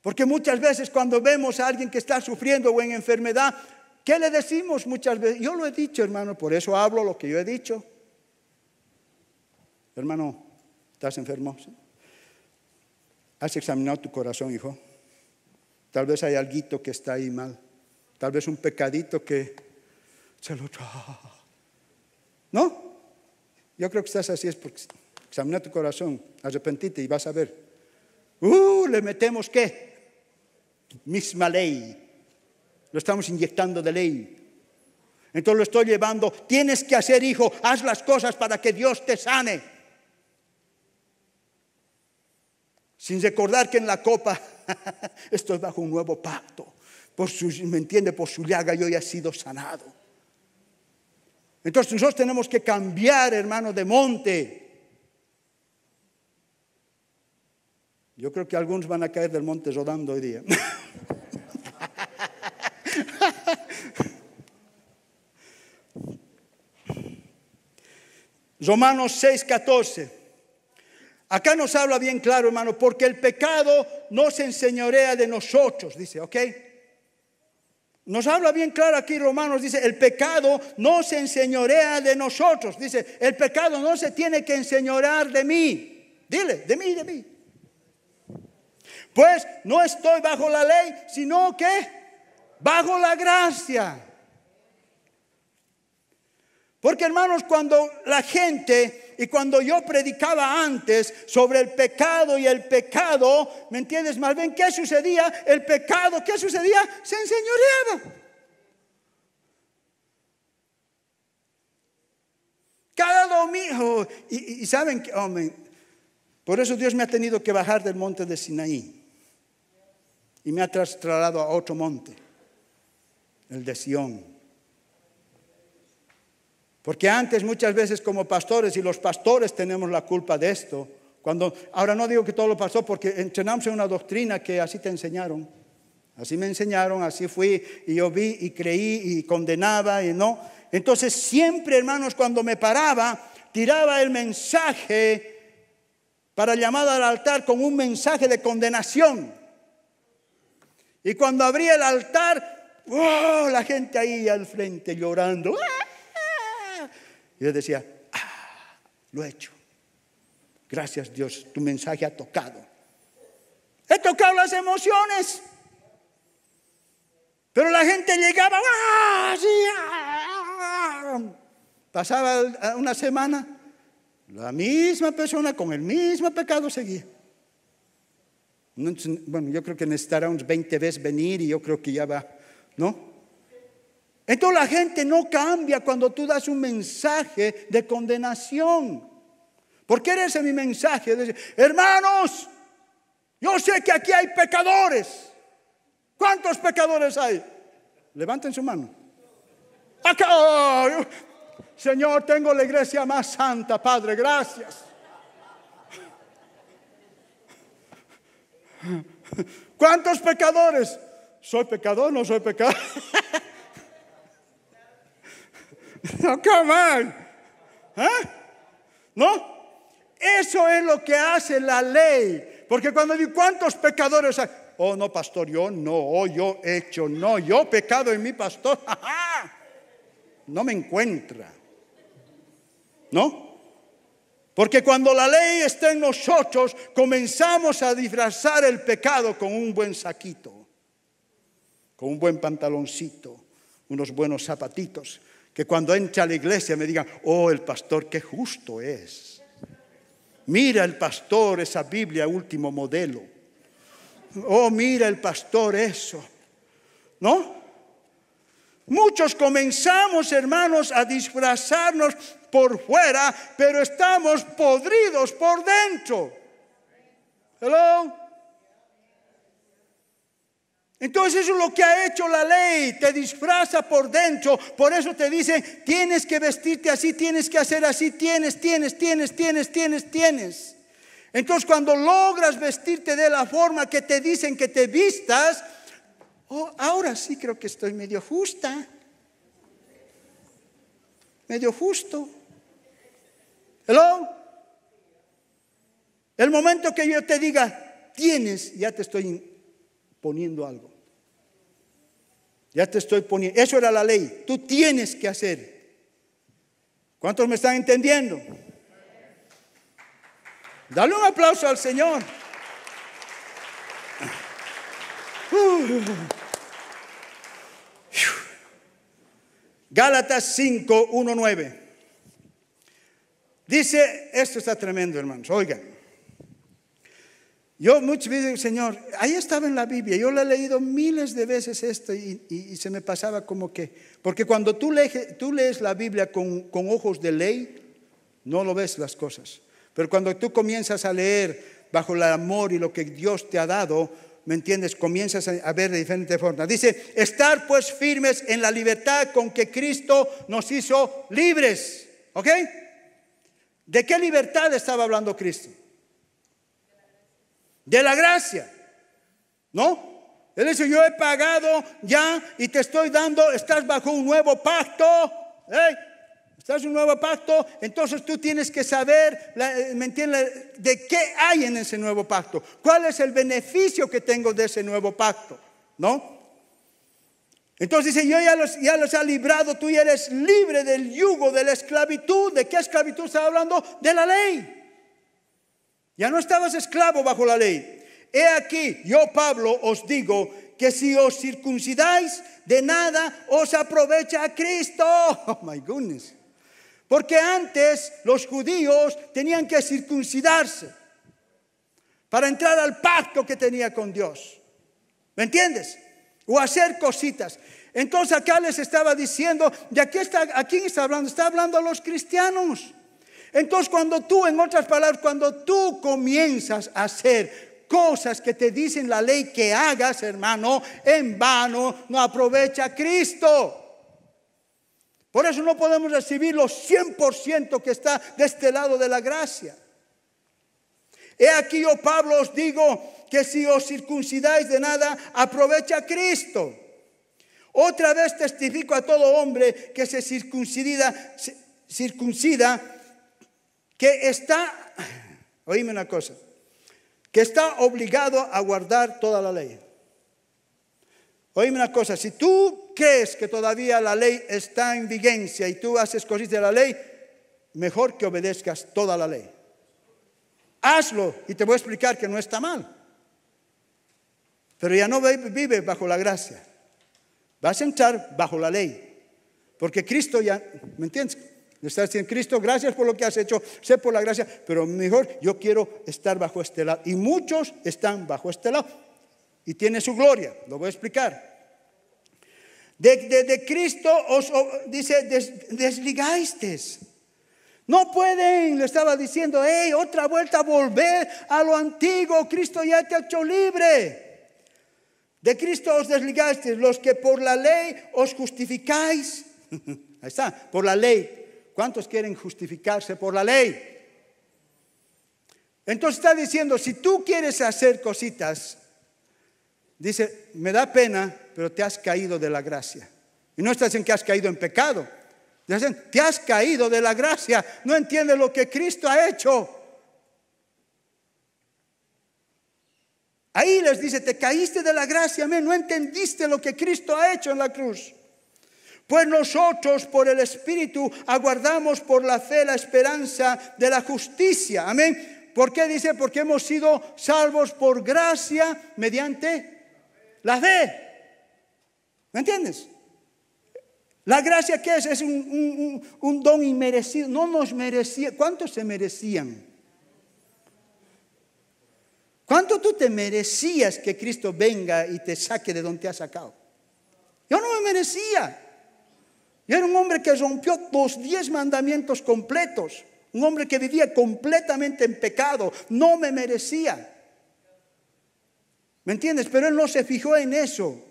Porque muchas veces cuando vemos a alguien que está sufriendo o en enfermedad, ¿qué le decimos muchas veces? Yo lo he dicho, hermano, por eso hablo lo que yo he dicho. Hermano, ¿estás enfermo? ¿Sí? ¿Has examinado tu corazón, hijo? Tal vez hay alguito que está ahí mal. Tal vez un pecadito que se lo trae. ¿No? Yo creo que estás así es porque examina tu corazón, arrepentite y vas a ver. Le metemos ¿qué? Misma ley. Lo estamos inyectando de ley. Entonces lo estoy llevando. Tienes que hacer, hijo, haz las cosas para que Dios te sane. Sin recordar que en la copa estoy bajo un nuevo pacto. ¿Me entiende? Por su llaga yo ya he sido sanado. Entonces nosotros tenemos que cambiar, hermano, de monte. Yo creo que algunos van a caer del monte rodando hoy día. Romanos 6:14. Acá nos habla bien claro, hermano, porque el pecado no se enseñorea de nosotros, dice, ¿ok? Nos habla bien claro aquí Romanos, dice, el pecado no se enseñorea de nosotros. Dice, el pecado no se tiene que enseñorear de mí. Dile, de mí. Pues no estoy bajo la ley, sino que bajo la gracia. Porque hermanos, cuando la gente y cuando yo predicaba antes sobre el pecado y el pecado, ¿me entiendes? Más bien, ¿qué sucedía? El pecado, ¿qué sucedía? Se enseñoreaba. Cada domingo, y saben que, por eso Dios me ha tenido que bajar del monte de Sinaí y me ha trasladado a otro monte, el de Sión. Porque antes muchas veces como pastores, y los pastores tenemos la culpa de esto, ahora no digo que todo lo pasó, porque entrenamos en una doctrina que así te enseñaron, así me enseñaron, así fui, y yo vi y creí y condenaba y no. Entonces siempre, hermanos, cuando me paraba, tiraba el mensaje para llamada al altar con un mensaje de condenación. Y cuando abría el altar, la gente ahí al frente llorando. Y yo decía, lo he hecho. Gracias Dios, tu mensaje ha tocado. He tocado las emociones. Pero la gente llegaba, pasaba una semana, la misma persona con el mismo pecado seguía. Bueno, yo creo que necesitará unos 20 veces venir y yo creo que ya va, ¿no? Entonces la gente no cambia cuando tú das un mensaje de condenación. ¿Por qué ese es mi mensaje? Dice, hermanos, yo sé que aquí hay pecadores. ¿Cuántos pecadores hay? Levanten su mano. Acá, Señor, tengo la iglesia más santa, Padre, gracias. ¿Cuántos pecadores? ¿Soy pecador? No soy pecador. No, come on. ¿No? Eso es lo que hace la ley. Porque cuando digo, ¿cuántos pecadores hay? Oh, no, pastor, yo no, yo he hecho, no, yo pecado en mi pastor. No me encuentra. ¿No? Porque cuando la ley está en nosotros, comenzamos a disfrazar el pecado con un buen saquito, con un buen pantaloncito, unos buenos zapatitos. Que cuando entre a la iglesia me digan, oh, el pastor qué justo es. Mira el pastor esa Biblia último modelo. Oh, mira el pastor eso. ¿No? Muchos comenzamos, hermanos, a disfrazarnos por fuera, pero estamos podridos por dentro. Hello. Entonces eso es lo que ha hecho la ley, te disfraza por dentro, por eso te dice, tienes que vestirte así, tienes que hacer así, tienes. Entonces cuando logras vestirte de la forma que te dicen que te vistas, oh, ahora sí creo que estoy medio justa, medio justo. Hello. El momento que yo te diga, tienes, ya te estoy poniendo algo. Ya te estoy poniendo. Eso era la ley. Tú tienes que hacer. ¿Cuántos me están entendiendo? Dale un aplauso al Señor. Gálatas 5, 1, 9. Dice, esto está tremendo, hermanos. Oigan. Yo muchas veces digo, Señor, ahí estaba en la Biblia, yo lo he leído miles de veces esto y se me pasaba como que, porque cuando tú lees la Biblia con ojos de ley, no lo ves las cosas. Pero cuando tú comienzas a leer bajo el amor y lo que Dios te ha dado, ¿me entiendes? Comienzas a ver de diferentes formas. Dice, estar pues firmes en la libertad con que Cristo nos hizo libres. ¿Ok? ¿De qué libertad estaba hablando Cristo? De la gracia, ¿no? Él dice, yo he pagado ya y te estoy dando, estás bajo un nuevo pacto. Estás en un nuevo pacto, entonces tú tienes que saber, ¿me entiendes?, de qué hay en ese nuevo pacto. ¿Cuál es el beneficio que tengo de ese nuevo pacto? ¿No? Entonces dice, yo ya los ha librado, tú ya eres libre del yugo, de la esclavitud. ¿De qué esclavitud estaba hablando? De la ley. Ya no estabas esclavo bajo la ley. He aquí, yo Pablo os digo que si os circuncidáis, de nada os aprovecha a Cristo. Oh my goodness. Porque antes los judíos tenían que circuncidarse para entrar al pacto que tenía con Dios. ¿Me entiendes? O hacer cositas. Entonces acá les estaba diciendo, ¿de a quién está hablando? Está hablando a los cristianos. Entonces cuando tú, en otras palabras, cuando tú comienzas a hacer cosas que te dicen la ley que hagas, hermano, en vano no aprovecha a Cristo. Por eso no podemos recibir los 100% que está de este lado de la gracia. He aquí yo, Pablo, os digo que si os circuncidáis, de nada aprovecha a Cristo. Otra vez testifico a todo hombre que se circuncida, que está, oíme una cosa, que está obligado a guardar toda la ley. Oíme una cosa, si tú crees que todavía la ley está en vigencia y tú haces cositas de la ley, mejor que obedezcas toda la ley. Hazlo y te voy a explicar que no está mal. Pero ya no vives bajo la gracia. Vas a entrar bajo la ley. Porque Cristo ya, ¿me entiendes? Le estás diciendo, Cristo, gracias por lo que has hecho, sé por la gracia, pero mejor yo quiero estar bajo este lado. Y muchos están bajo este lado. Y tiene su gloria, lo voy a explicar. De Cristo os dice, desligasteis. No pueden, le estaba diciendo, otra vuelta a volver a lo antiguo. Cristo ya te ha hecho libre. De Cristo os desligasteis, los que por la ley os justificáis. Ahí está, por la ley. ¿Cuántos quieren justificarse por la ley? Entonces está diciendo, si tú quieres hacer cositas, dice, me da pena, pero te has caído de la gracia. Y no estás en que has caído en pecado. Dicen, te has caído de la gracia. No entiendes lo que Cristo ha hecho. Ahí les dice, te caíste de la gracia, amén. No entendiste lo que Cristo ha hecho en la cruz. Pues nosotros por el Espíritu aguardamos por la fe la esperanza de la justicia. Amén. ¿Por qué dice? Porque hemos sido salvos por gracia mediante la fe. ¿Me entiendes? La gracia, ¿qué es? Es un don inmerecido. No nos merecía. ¿Cuántos se merecían? ¿Cuánto tú te merecías que Cristo venga y te saque de donde te ha sacado? Yo no me merecía. Yo era un hombre que rompió los 10 mandamientos completos. Un hombre que vivía completamente en pecado. No me merecía. ¿Me entiendes? Pero Él no se fijó en eso.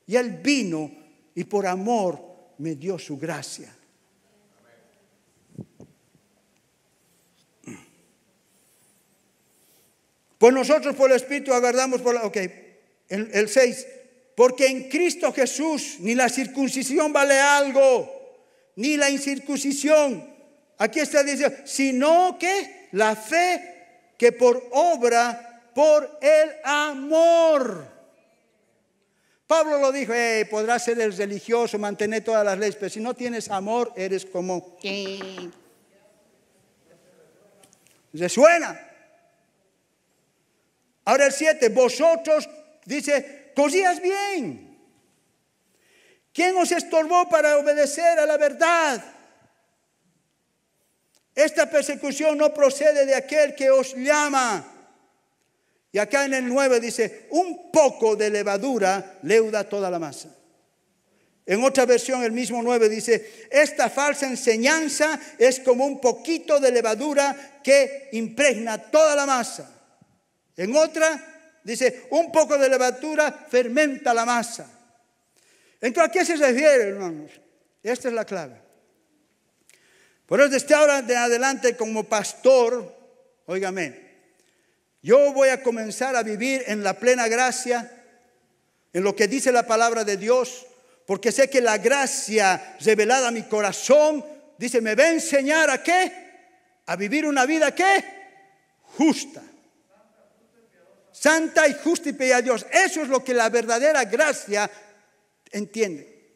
Y Él vino y por amor me dio su gracia. Pues nosotros por el Espíritu aguardamos por la... Ok, el 6. Porque en Cristo Jesús ni la circuncisión vale algo, ni la incircuncisión. Aquí está diciendo, sino que la fe que por obra, por el amor. Pablo lo dijo, podrás ser el religioso, mantener todas las leyes, pero si no tienes amor, eres como... ¿Resuena? Ahora el 7, vosotros, dice, cosías bien. ¿Quién os estorbó para obedecer a la verdad? Esta persecución no procede de aquel que os llama. Y acá en el 9 dice, un poco de levadura leuda toda la masa. En otra versión, el mismo 9 dice, esta falsa enseñanza es como un poquito de levadura que impregna toda la masa. En otra, dice, un poco de levadura fermenta la masa. Entonces, ¿a qué se refiere, hermanos? Esta es la clave. Por eso, desde ahora de adelante, como pastor, óigame, yo voy a comenzar a vivir en la plena gracia, en lo que dice la palabra de Dios, porque sé que la gracia revelada a mi corazón dice, me va a enseñar ¿a qué? A vivir una vida ¿qué? Justa. Santa y justa y piadosa a Dios. Eso es lo que la verdadera gracia entiende.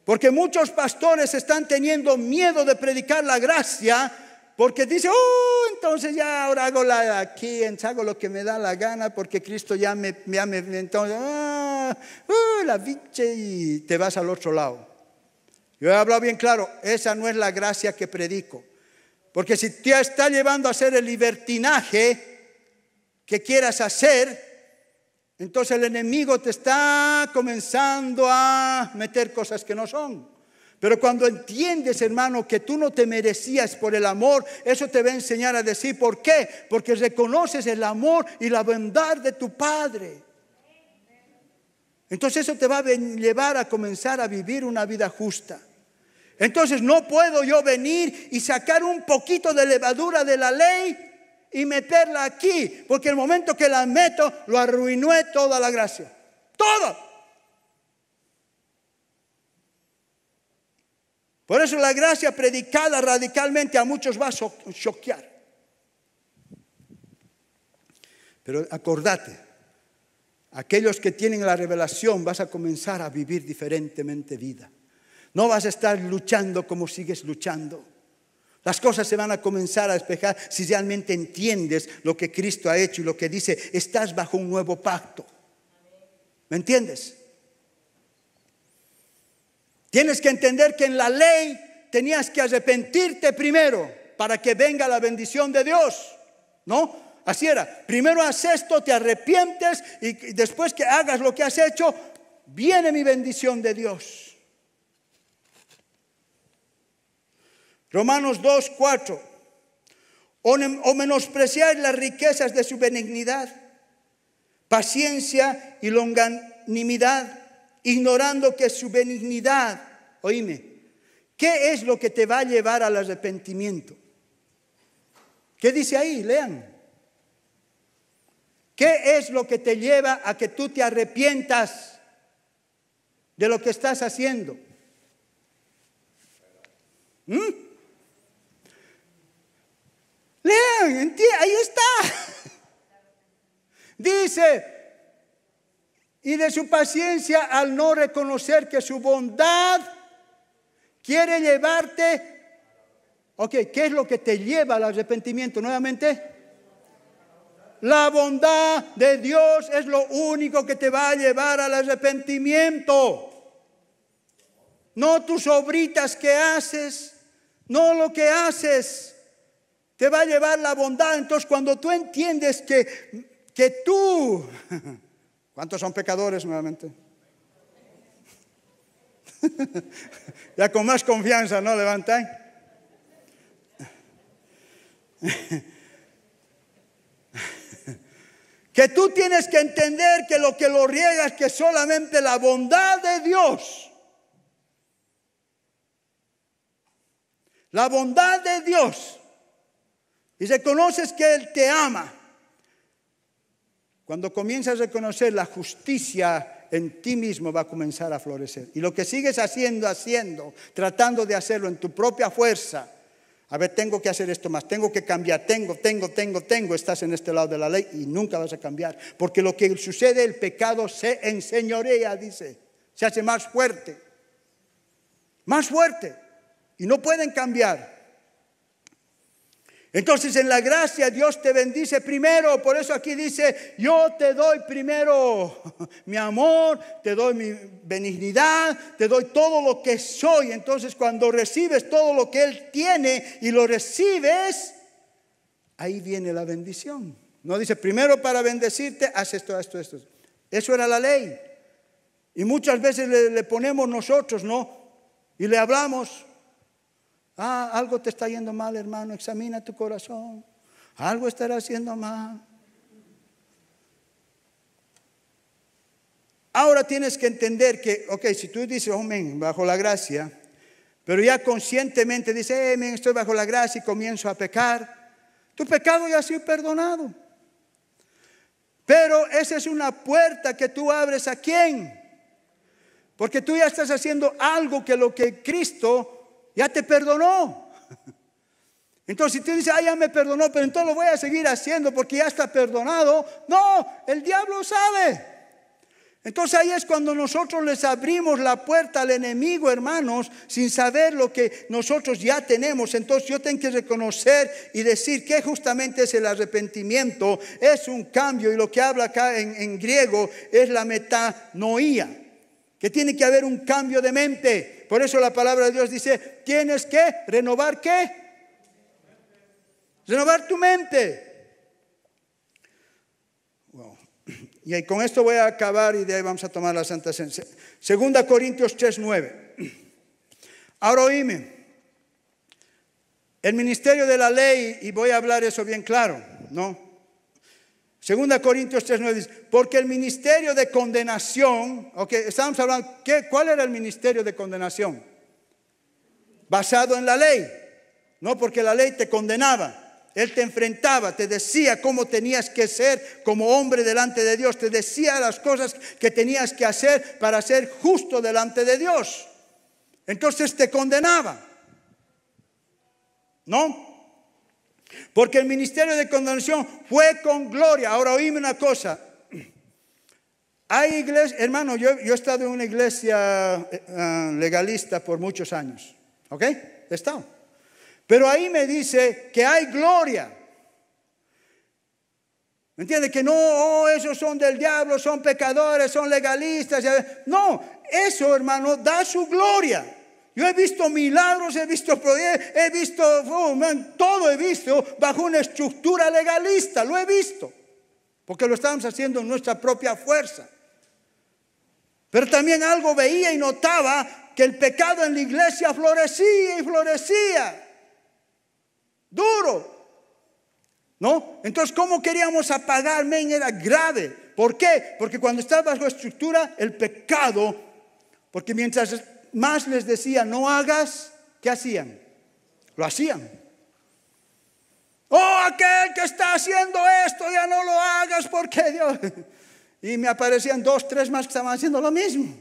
Porque muchos pastores están teniendo miedo de predicar la gracia porque dicen, entonces ya ahora hago hago lo que me da la gana porque Cristo ya me entonces, la biche y te vas al otro lado. Yo he hablado bien claro, esa no es la gracia que predico. Porque si te está llevando a hacer el libertinaje que quieras hacer, entonces el enemigo te está comenzando a meter cosas que no son. Pero cuando entiendes, hermano, que tú no te merecías por el amor, eso te va a enseñar a decir, ¿por qué? Porque reconoces el amor y la bondad de tu Padre. Entonces eso te va a llevar a comenzar a vivir una vida justa. Entonces no puedo yo venir y sacar un poquito de levadura de la ley y meterla aquí, porque el momento que la meto, lo arruiné toda la gracia. Todo. Por eso la gracia predicada radicalmente a muchos va a choquear. Pero acordate, aquellos que tienen la revelación vas a comenzar a vivir diferentemente vida. No vas a estar luchando como sigues luchando. Las cosas se van a comenzar a despejar si realmente entiendes lo que Cristo ha hecho y lo que dice, estás bajo un nuevo pacto. ¿Me entiendes? Tienes que entender que en la ley tenías que arrepentirte primero para que venga la bendición de Dios, ¿no? Así era. Primero haces esto, te arrepientes y después que hagas lo que has hecho, viene mi bendición de Dios. Romanos 2:4. O menospreciáis las riquezas de su benignidad, paciencia y longanimidad, ignorando que su benignidad, oíme, ¿qué es lo que te va a llevar al arrepentimiento? ¿Qué dice ahí? Lean. ¿Qué es lo que te lleva a que tú te arrepientas de lo que estás haciendo? Lean, ahí está. Dice, y de su paciencia al no reconocer que su bondad quiere llevarte. Ok, ¿qué es lo que te lleva al arrepentimiento? Nuevamente, la bondad de Dios es lo único que te va a llevar al arrepentimiento. No tus obritas que haces, no lo que haces. Te va a llevar la bondad. Entonces cuando tú entiendes que tú... ¿Cuántos son pecadores nuevamente? Ya con más confianza, ¿no? Levantan. Que tú tienes que entender que lo riega es que solamente la bondad de Dios. La bondad de Dios. Y reconoces que Él te ama. Cuando comienzas a reconocer la justicia en ti mismo va a comenzar a florecer. Y lo que sigues haciendo, tratando de hacerlo en tu propia fuerza. A ver, tengo que hacer esto más, tengo que cambiar, tengo. Estás en este lado de la ley y nunca vas a cambiar. Porque lo que sucede, el pecado se enseñorea, dice. Se hace más fuerte. Más fuerte. Y no pueden cambiar. Entonces en la gracia Dios te bendice primero. Por eso aquí dice, yo te doy primero mi amor, te doy mi benignidad, te doy todo lo que soy. Entonces cuando recibes todo lo que Él tiene y lo recibes, ahí viene la bendición. No dice, primero para bendecirte, haz esto. Eso era la ley. Y muchas veces le ponemos nosotros, ¿no? Y le hablamos. Algo te está yendo mal, hermano, examina tu corazón. Algo estará haciendo mal. Ahora tienes que entender que, si tú dices, bajo la gracia, pero ya conscientemente dices, estoy bajo la gracia y comienzo a pecar, tu pecado ya ha sido perdonado. Pero esa es una puerta que tú abres ¿a quién? Porque tú ya estás haciendo algo que lo que Cristo Ya te perdonó. Entonces, si tú dices, ya me perdonó, pero entonces lo voy a seguir haciendo porque ya está perdonado. No, el diablo sabe. Entonces ahí es cuando nosotros les abrimos la puerta al enemigo, hermanos, sin saber lo que nosotros ya tenemos. Entonces yo tengo que reconocer y decir que justamente es el arrepentimiento, es un cambio. Y lo que habla acá en griego es la metanoía, que tiene que haber un cambio de mente. Por eso la palabra de Dios dice, tienes que renovar ¿qué? Renovar tu mente. Wow. Y con esto voy a acabar y de ahí vamos a tomar la Santa Cena. 2 Corintios 3:9. Ahora oíme. El ministerio de la ley, y voy a hablar eso bien claro, ¿no? 2 Corintios 3:9 dice, porque el ministerio de condenación, estamos hablando, ¿cuál era el ministerio de condenación? Basado en la ley, no porque la ley te condenaba. Él te enfrentaba, te decía cómo tenías que ser como hombre delante de Dios. Te decía las cosas que tenías que hacer para ser justo delante de Dios. Entonces te condenaba, ¿no? Porque el ministerio de condenación fue con gloria. Ahora oíme una cosa. Hay iglesias, hermano, yo he estado en una iglesia legalista por muchos años. ¿Ok? He estado. Pero ahí me dice que hay gloria. ¿Me entiende? Que no, esos son del diablo, son pecadores, son legalistas. No, eso, hermano, da su gloria. Yo he visto milagros, he visto proyectos, he visto, todo he visto bajo una estructura legalista. Lo he visto. Porque lo estamos haciendo en nuestra propia fuerza. Pero también algo veía y notaba que el pecado en la iglesia florecía y florecía. Duro, ¿no? Entonces, ¿cómo queríamos apagar? Era grave. ¿Por qué? Porque cuando estaba bajo estructura, el pecado, porque mientras más les decía, no hagas, ¿qué hacían? Lo hacían. Oh, aquel que está haciendo esto, ya no lo hagas porque Dios... Y me aparecían 2, 3 más que estaban haciendo lo mismo.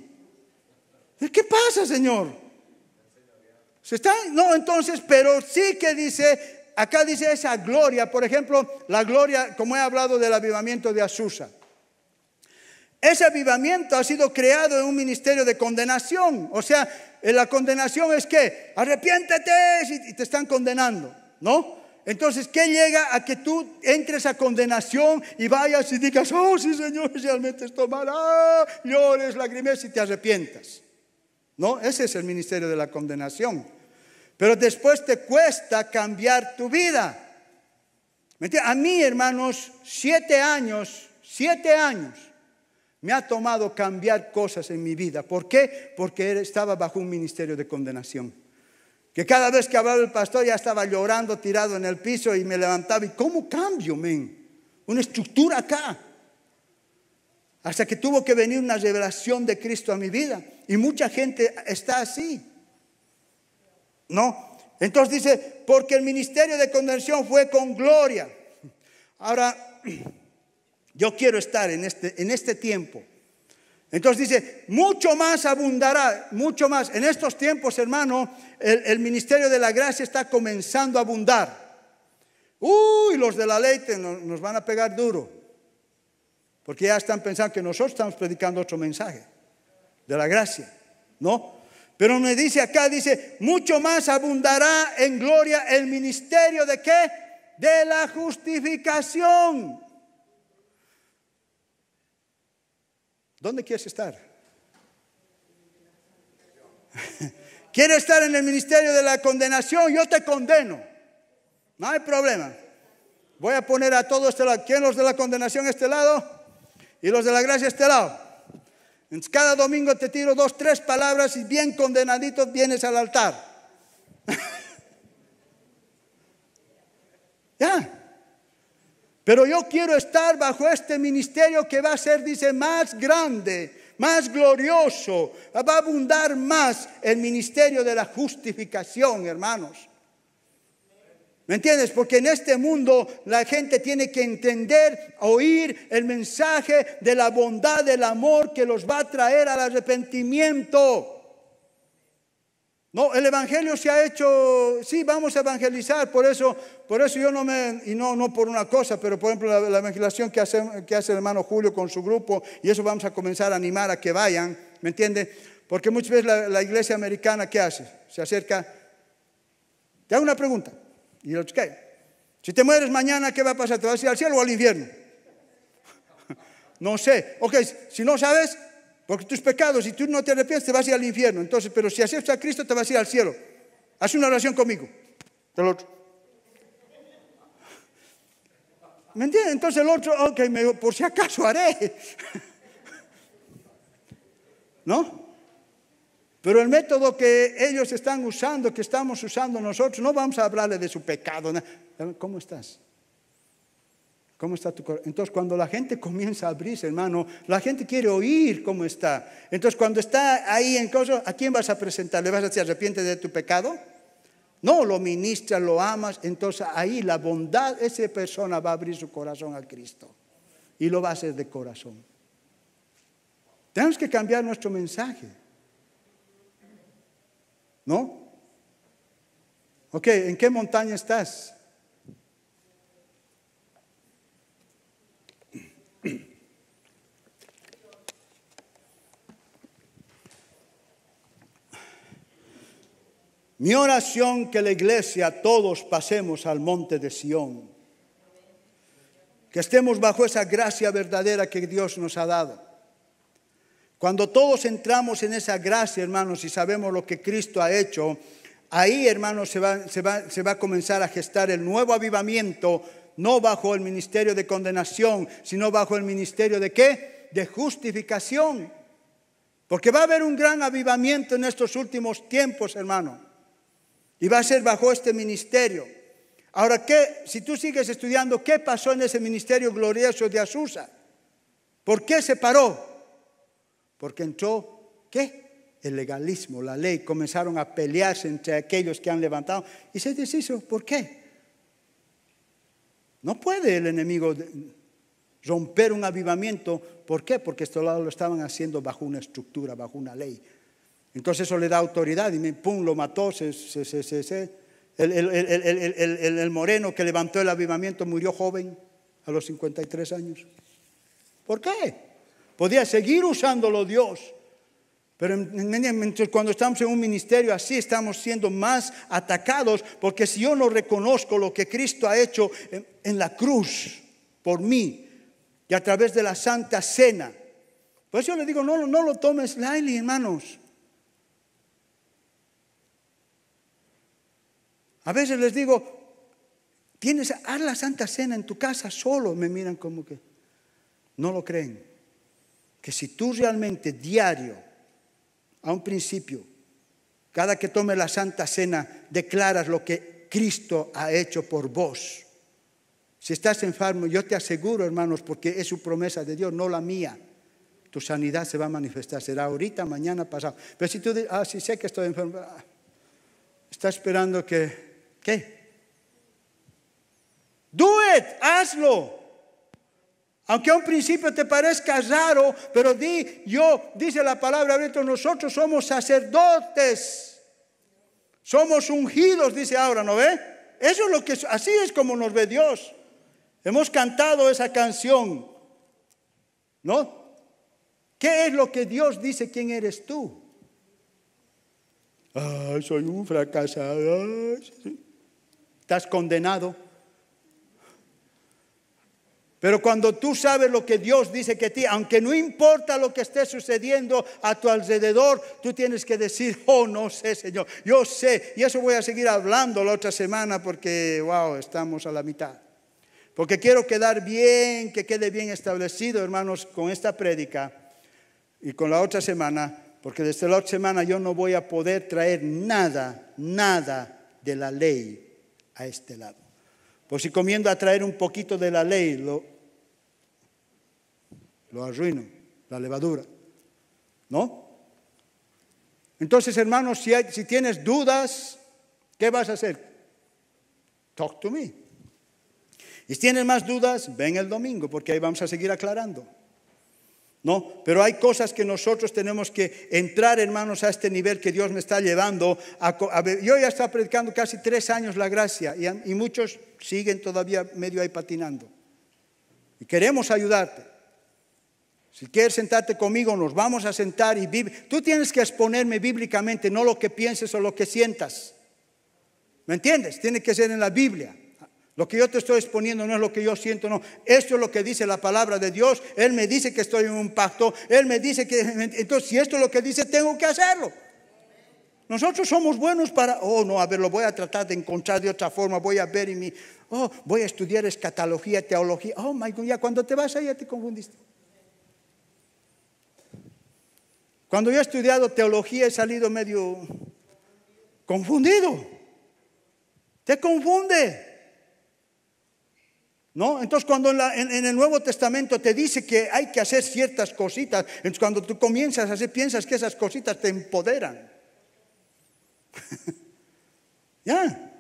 ¿Qué pasa, Señor? ¿Se está? No, entonces, pero sí que dice... Acá dice esa gloria, por ejemplo, la gloria, como he hablado del avivamiento de Azusa. Ese avivamiento ha sido creado en un ministerio de condenación. O sea, la condenación es que arrepiéntete y te están condenando, ¿no? Entonces, ¿qué llega a que tú entres a condenación y vayas y digas, oh sí Señor, realmente estoy mal, llores, lagrimes y te arrepientas? ¿No? Ese es el ministerio de la condenación. Pero después te cuesta cambiar tu vida. A mí, hermanos, 7 años me ha tomado cambiar cosas en mi vida. ¿Por qué? Porque estaba bajo un ministerio de condenación. Que cada vez que hablaba el pastor ya estaba llorando, tirado en el piso y me levantaba. ¿Y cómo cambio, men? Una estructura acá. Hasta que tuvo que venir una revelación de Cristo a mi vida. Y mucha gente está así. ¿No? Entonces dice, porque el ministerio de condenación fue con gloria. Ahora, yo quiero estar en este tiempo. Entonces dice, mucho más abundará, mucho más. En estos tiempos, hermano, el ministerio de la gracia está comenzando a abundar. Los de la ley nos van a pegar duro. Porque ya están pensando que nosotros estamos predicando otro mensaje de la gracia, ¿no? Pero me dice acá, dice, mucho más abundará en gloria el ministerio ¿de qué? De la justificación. ¿Dónde quieres estar? ¿Quieres estar en el ministerio de la condenación? Yo te condeno. No hay problema. Voy a poner a todos este lado. ¿Quién los de la condenación a este lado? Y los de la gracia a este lado. Entonces, cada domingo te tiro 2, 3 palabras y bien condenaditos vienes al altar. Ya. Pero yo quiero estar bajo este ministerio que va a ser, dice, más grande, más glorioso. Va a abundar más el ministerio de la justificación, hermanos. ¿Me entiendes? Porque en este mundo la gente tiene que entender, oír el mensaje de la bondad, del amor que los va a traer al arrepentimiento. No, el evangelio se ha hecho, sí, vamos a evangelizar, por eso yo no por una cosa, pero por ejemplo la evangelización que hace el hermano Julio con su grupo, y eso vamos a comenzar a animar a que vayan, ¿me entiende? Porque muchas veces la iglesia americana, ¿qué hace? Se acerca, te hago una pregunta, y yo, ¿qué? Si te mueres mañana, ¿qué va a pasar? ¿Te vas a ir al cielo o al infierno? No sé, ok, si no sabes, porque tus pecados, si tú no te arrepientes, te vas a ir al infierno. Entonces, pero si aceptas a Cristo, te vas a ir al cielo. Haz una oración conmigo. El otro. ¿Me entiendes? Entonces el otro, ok, por si acaso haré. ¿No? Pero el método que ellos están usando, que estamos usando nosotros, no vamos a hablarle de su pecado. ¿Cómo estás? ¿Cómo está tu corazón? Entonces, cuando la gente comienza a abrirse, hermano, la gente quiere oír cómo está. Entonces, cuando está ahí en cosas, ¿a quién vas a presentar? ¿Le vas a decir, arrepiente de tu pecado? No, lo ministras, lo amas. Entonces, ahí la bondad, esa persona va a abrir su corazón a Cristo. Y lo va a hacer de corazón. Tenemos que cambiar nuestro mensaje. ¿No? Ok, ¿en qué montaña estás? Mi oración que la iglesia todos pasemos al monte de Sión. Que estemos bajo esa gracia verdadera que Dios nos ha dado. Cuando todos entramos en esa gracia, hermanos, y sabemos lo que Cristo ha hecho, ahí, hermanos, se va a comenzar a gestar el nuevo avivamiento, no bajo el ministerio de condenación, sino bajo el ministerio de ¿qué? De justificación. Porque va a haber un gran avivamiento en estos últimos tiempos, hermano. Y va a ser bajo este ministerio. Ahora, si tú sigues estudiando, ¿qué pasó en ese ministerio glorioso de Azusa? ¿Por qué se paró? Porque entró, ¿qué? El legalismo, la ley. Comenzaron a pelearse entre aquellos que han levantado. Y se deshizo. ¿Por qué? No puede el enemigo romper un avivamiento. ¿Por qué? Porque esto lo estaban haciendo bajo una estructura, bajo una ley. Entonces eso le da autoridad y pum, lo mató. El moreno que levantó el avivamiento murió joven a los 53 años. ¿Por qué? Podía seguir usándolo Dios. Pero cuando estamos en un ministerio así, estamos siendo más atacados, porque si yo no reconozco lo que Cristo ha hecho en la cruz por mí y a través de la Santa Cena, pues yo le digo, no lo tomes lightly, hermanos. A veces les digo, haz la Santa Cena en tu casa solo. Me miran como que no lo creen. Que si tú realmente diario, a un principio, cada que tome la Santa Cena, declaras lo que Cristo ha hecho por vos. Si estás enfermo, yo te aseguro, hermanos, porque es su promesa de Dios, no la mía. Tu sanidad se va a manifestar, será ahorita, mañana, pasado. Pero si tú dices, sí sé que estoy enfermo, estás esperando que... ¿Qué? Do it, hazlo. Aunque a un principio te parezca raro, pero dice la palabra, nosotros somos sacerdotes. Somos ungidos, dice ahora, ¿no ve? Eso es así es como nos ve Dios. Hemos cantado esa canción, ¿no? ¿Qué es lo que Dios dice? ¿Quién eres tú? Soy un fracasado. Estás condenado. Pero cuando tú sabes lo que Dios dice que ti, aunque no importa lo que esté sucediendo a tu alrededor, tú tienes que decir, no sé, Señor, yo sé. Y eso voy a seguir hablando la otra semana porque, estamos a la mitad. Porque quiero que quede bien establecido, hermanos, con esta prédica y con la otra semana. Porque desde la otra semana yo no voy a poder traer nada de la ley a este lado. Pues si comiendo a traer un poquito de la ley, lo arruino, la levadura. ¿No? Entonces, hermanos, si tienes dudas, ¿qué vas a hacer? Talk to me. Y si tienes más dudas, ven el domingo, porque ahí vamos a seguir aclarando. ¿no? Pero hay cosas que nosotros tenemos que entrar, hermanos, a este nivel que Dios me está llevando a ver. Yo ya estaba predicando casi 3 años la gracia y muchos siguen todavía medio ahí patinando. Y queremos ayudarte. Si quieres sentarte conmigo, nos vamos a sentar y tú tienes que exponerme bíblicamente, no lo que pienses o lo que sientas. ¿Me entiendes? Tiene que ser en la Biblia. Lo que yo te estoy exponiendo no es lo que yo siento, no. Esto es lo que dice la palabra de Dios. Él me dice que estoy en un pacto. Él me dice que... Entonces, si esto es lo que dice, tengo que hacerlo. Nosotros somos buenos para... Oh, no, a ver, lo voy a tratar de encontrar de otra forma. Voy a ver voy a estudiar escatología, teología. Oh, my God, ya cuando te vas ahí ya te confundiste. Cuando yo he estudiado teología he salido medio confundido. Te confunde. ¿No? Entonces cuando en el Nuevo Testamento te dice que hay que hacer ciertas cositas, entonces cuando tú comienzas a hacer, piensas que esas cositas te empoderan. Ya.